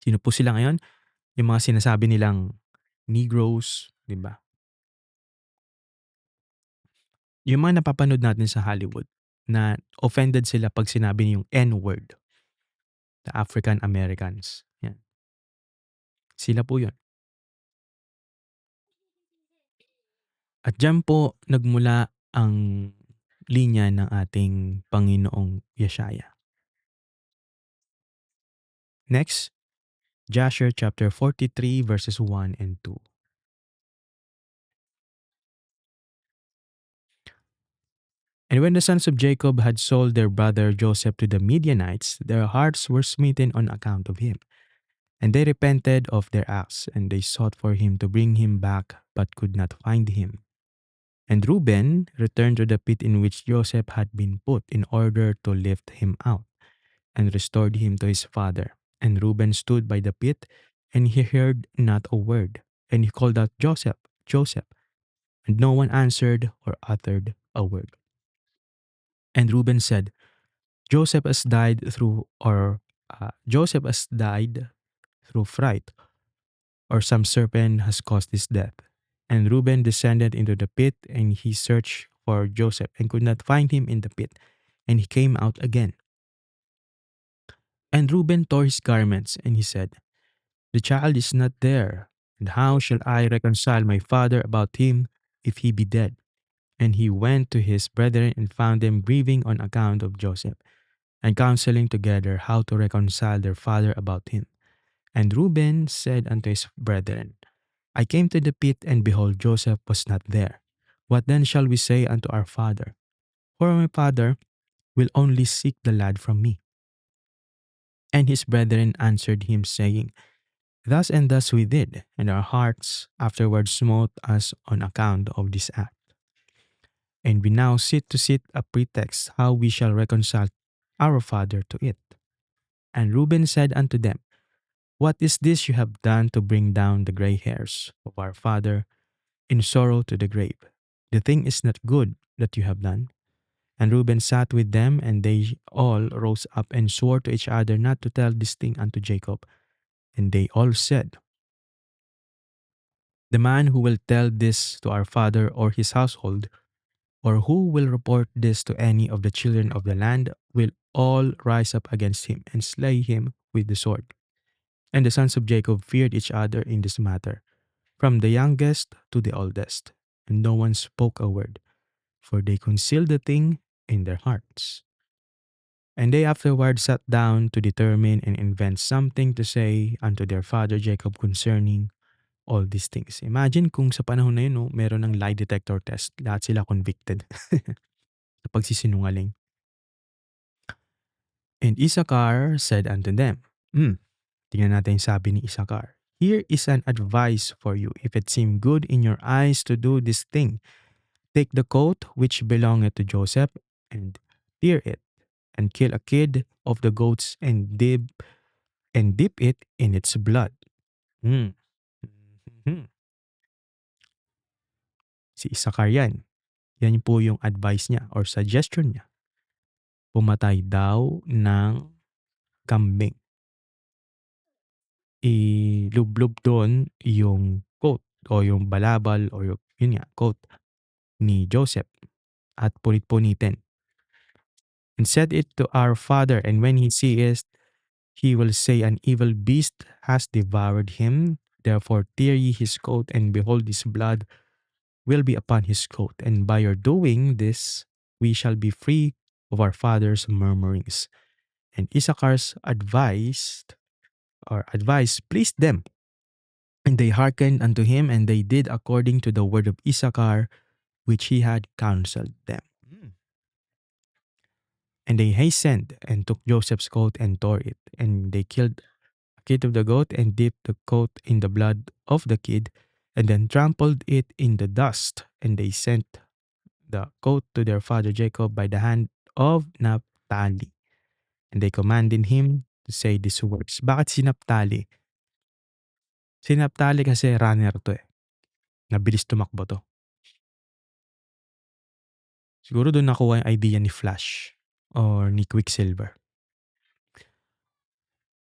Sino po sila ngayon? Yung mga sinasabi nilang Negroes, di ba? Yung mga napapanood natin sa Hollywood na offended sila pag sinabi niyong N-word. The African Americans. Yan. Sila po yun. At diyan po nagmula ang linya ng ating Panginoong Yeshaya. Next, Joshua chapter 43 verses 1 and 2. And when the sons of Jacob had sold their brother Joseph to the Midianites, their hearts were smitten on account of him. And they repented of their acts, and they sought for him to bring him back, but could not find him. And Reuben returned to the pit in which Joseph had been put in order to lift him out, and restored him to his father. And Reuben stood by the pit, and he heard not a word. And he called out, Joseph, Joseph. And no one answered or uttered a word. And Reuben said, Joseph has died through fright, or some serpent has caused his death. And Reuben descended into the pit, and he searched for Joseph, and could not find him in the pit. And he came out again. And Reuben tore his garments, and he said, the child is not there, and how shall I reconcile my father about him if he be dead? And he went to his brethren and found them grieving on account of Joseph, and counseling together how to reconcile their father about him. And Reuben said unto his brethren, I came to the pit, and behold, Joseph was not there. What then shall we say unto our father? For my father will only seek the lad from me. And his brethren answered him, saying, thus and thus we did, and our hearts afterward smote us on account of this act. And we now sit to seek a pretext how we shall reconcile our father to it. And Reuben said unto them, what is this you have done to bring down the gray hairs of our father in sorrow to the grave? The thing is not good that you have done. And Reuben sat with them, and they all rose up and swore to each other not to tell this thing unto Jacob. And they all said, the man who will tell this to our father or his household, or who will report this to any of the children of the land, will all rise up against him and slay him with the sword. And the sons of Jacob feared each other in this matter, from the youngest to the oldest, and no one spoke a word, for they concealed the thing in their hearts. And they afterward sat down to determine and invent something to say unto their father Jacob concerning all these things. Imagine kung sa panahon na yun, no, meron ng lie detector test, lahat sila convicted sa pagsisinungaling. And Issachar said unto them, tingnan natin yung sabi ni Issachar. Here is an advice for you. If it seem good in your eyes to do this thing, take the coat which belongeth to Joseph and tear it, and kill a kid of the goats and dip it in its blood. Mhm. Si Issachar yan. Yan po yung advice niya or suggestion niya. Pumatay daw ng kambing. Ilublob do'n yung coat o yung balabal o yun nga, coat ni Joseph at punit-punitin. And said it to our father, and when he seeth, he will say, An evil beast has devoured him. Therefore tear ye his coat, and behold, his blood will be upon his coat. And by your doing this, we shall be free of our father's murmurings. And Issachar's advice pleased them. And they hearkened unto him, and they did according to the word of Issachar, which he had counseled them. And they hastened and took Joseph's coat and tore it. And they killed a kid of the goat and dipped the coat in the blood of the kid, and then trampled it in the dust. And they sent the coat to their father Jacob by the hand of Naphtali. And they commanded him to say these words. Bakit si Naphtali? Si Naphtali kasi runner to eh. Nabilis tumakbo to. Siguro doon nakuha yung idea ni Flash or ni Quicksilver.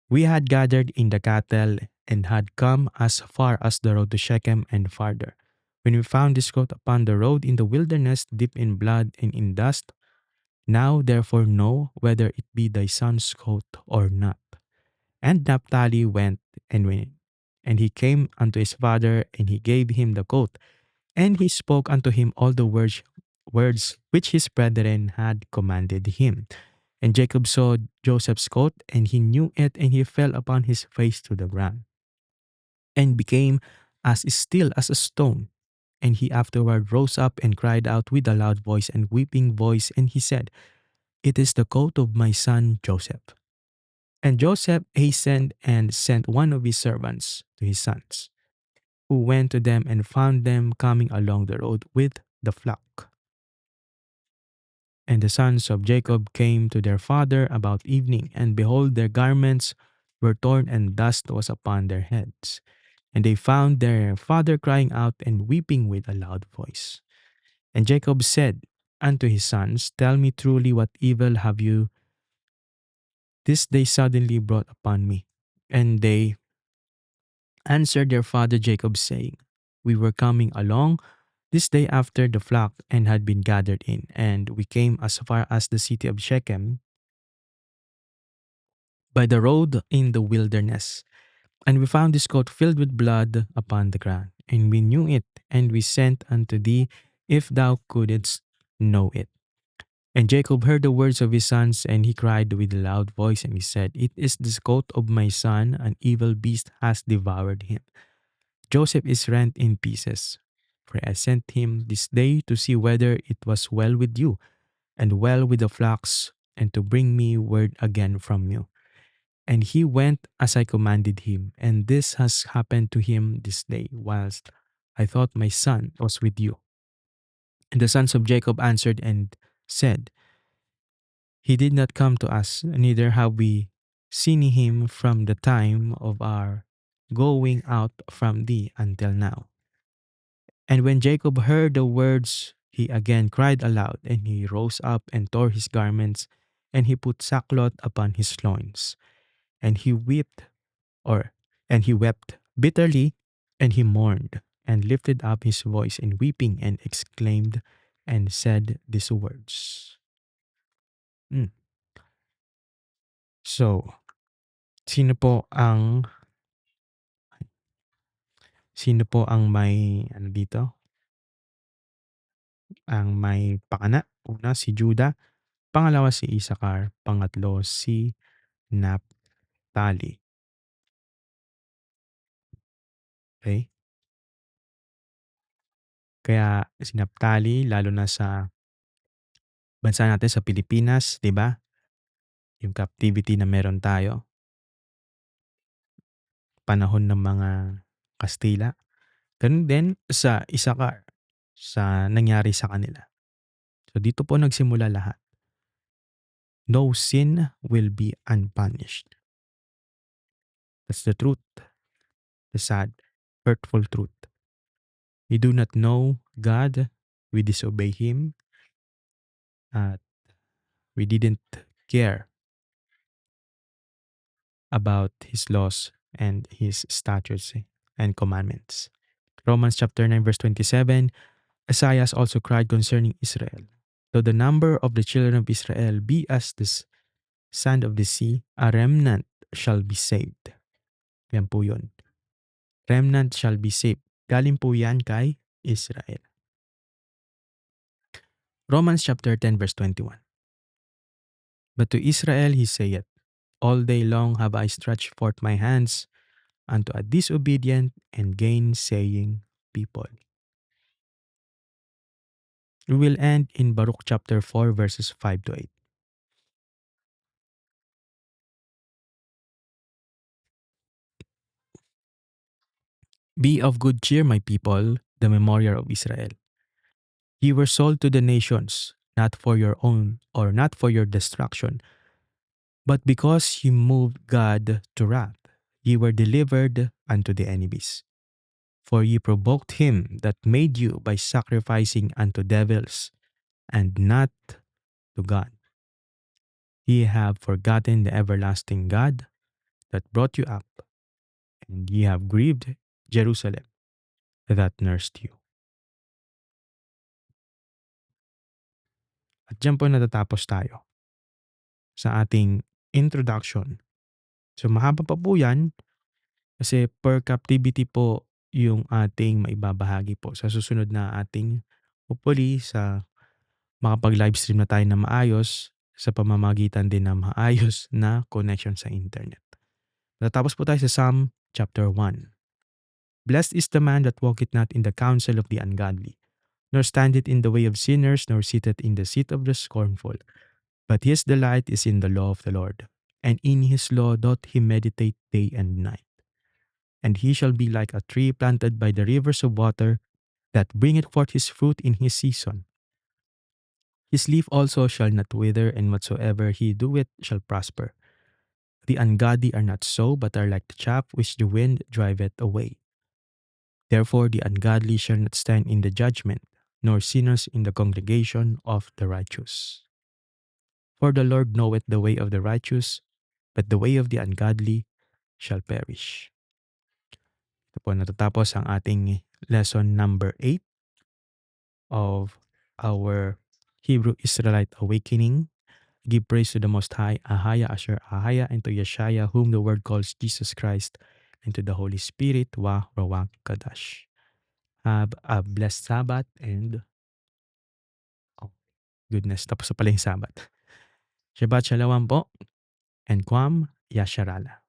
We had gathered in the cattle and had come as far as the road to Shechem and farther. When we found this coat upon the road in the wilderness, dipped in blood and in dust, now therefore know whether it be thy son's coat or not. And Naphtali went, and he came unto his father, and he gave him the coat, and he spoke unto him all the words which his brethren had commanded him. And Jacob saw Joseph's coat, and he knew it, and he fell upon his face to the ground, and became as still as a stone. And he afterward rose up and cried out with a loud voice and weeping voice, and he said, It is the coat of my son Joseph. And Joseph hastened and sent one of his servants to his sons, who went to them and found them coming along the road with the flock. And the sons of Jacob came to their father about evening, and behold, their garments were torn, and dust was upon their heads. And they found their father crying out and weeping with a loud voice. And Jacob said unto his sons, Tell me truly, what evil have you this day suddenly brought upon me? And they answered their father Jacob, saying, We were coming along this day after the flock and had been gathered in, and we came as far as the city of Shechem by the road in the wilderness. And we found this coat filled with blood upon the ground, and we knew it, and we sent unto thee, if thou couldest know it. And Jacob heard the words of his sons, and he cried with a loud voice, and he said, It is this coat of my son, an evil beast has devoured him. Joseph is rent in pieces. For I sent him this day to see whether it was well with you, and well with the flocks, and to bring me word again from you. And he went as I commanded him, and this has happened to him this day, whilst I thought my son was with you. And the sons of Jacob answered and said, He did not come to us, neither have we seen him from the time of our going out from thee until now. And when Jacob heard the words, he again cried aloud, and he rose up and tore his garments, and he put sackcloth upon his loins. And he wept, and he wept bitterly, and he mourned, and lifted up his voice in weeping, and exclaimed, and said these words. Mm. So, sino po ang may ano dito? Ang may pakana? Una si Judah, pangalawa si Issachar, pangatlo si Naphtali. Okay? Kaya si Naphtali, lalo na sa bansa natin sa Pilipinas, 'di ba? Yung captivity na meron tayo, panahon ng mga Kastila. Ganun din sa Issachar, sa nangyari sa kanila. So dito po nagsimula lahat. No sin will be unpunished. That's the truth, the sad, hurtful truth. We do not know God, we disobey Him, at we didn't care about His laws and His statutes and commandments. Romans chapter 9 verse 27, Isaiah also cried concerning Israel. Though the number of the children of Israel be as the sand of the sea, a remnant shall be saved. Yan po yun. Remnant shall be saved. Galing po yan kay Israel. Romans chapter 10 verse 21. But to Israel he saith, all day long have I stretched forth my hands unto a disobedient and gainsaying people. We will end in Baruch chapter 4 verses 5 to 8. Be of good cheer, my people, the memorial of Israel. Ye were sold to the nations, not for your own or not for your destruction, but because ye moved God to wrath, ye were delivered unto the enemies. For ye provoked him that made you by sacrificing unto devils, and not to God. Ye have forgotten the everlasting God that brought you up, and ye have grieved Jerusalem that nursed you. At dyan po natatapos tayo sa ating introduction. So mahaba pa po yan kasi per captivity po yung ating maibabahagi po sa susunod na ating hopefully sa makapag-livestream na tayo na maayos sa pamamagitan din ng maayos na connection sa internet. Natapos po tayo sa Psalm chapter 1. Blessed is the man that walketh not in the counsel of the ungodly, nor standeth in the way of sinners, nor sitteth in the seat of the scornful. But his delight is in the law of the Lord, and in his law doth he meditate day and night. And he shall be like a tree planted by the rivers of water, that bringeth forth his fruit in his season. His leaf also shall not wither, and whatsoever he doeth shall prosper. The ungodly are not so, but are like the chaff which the wind driveth away. Therefore the ungodly shall not stand in the judgment, nor sinners in the congregation of the righteous. For the Lord knoweth the way of the righteous, but the way of the ungodly shall perish. Ito po natatapos ang ating lesson number 8 of our Hebrew Israelite Awakening. Give praise to the Most High, Ahaya Asher Ahaya, and to Yeshaya, whom the word calls Jesus Christ, and to the Holy Spirit, Wa Rawak Kadash. Have a blessed Sabbath and oh, goodness, tapos na pala yung Sabbath. Shabbat Shalom po and Kwam Yasharala.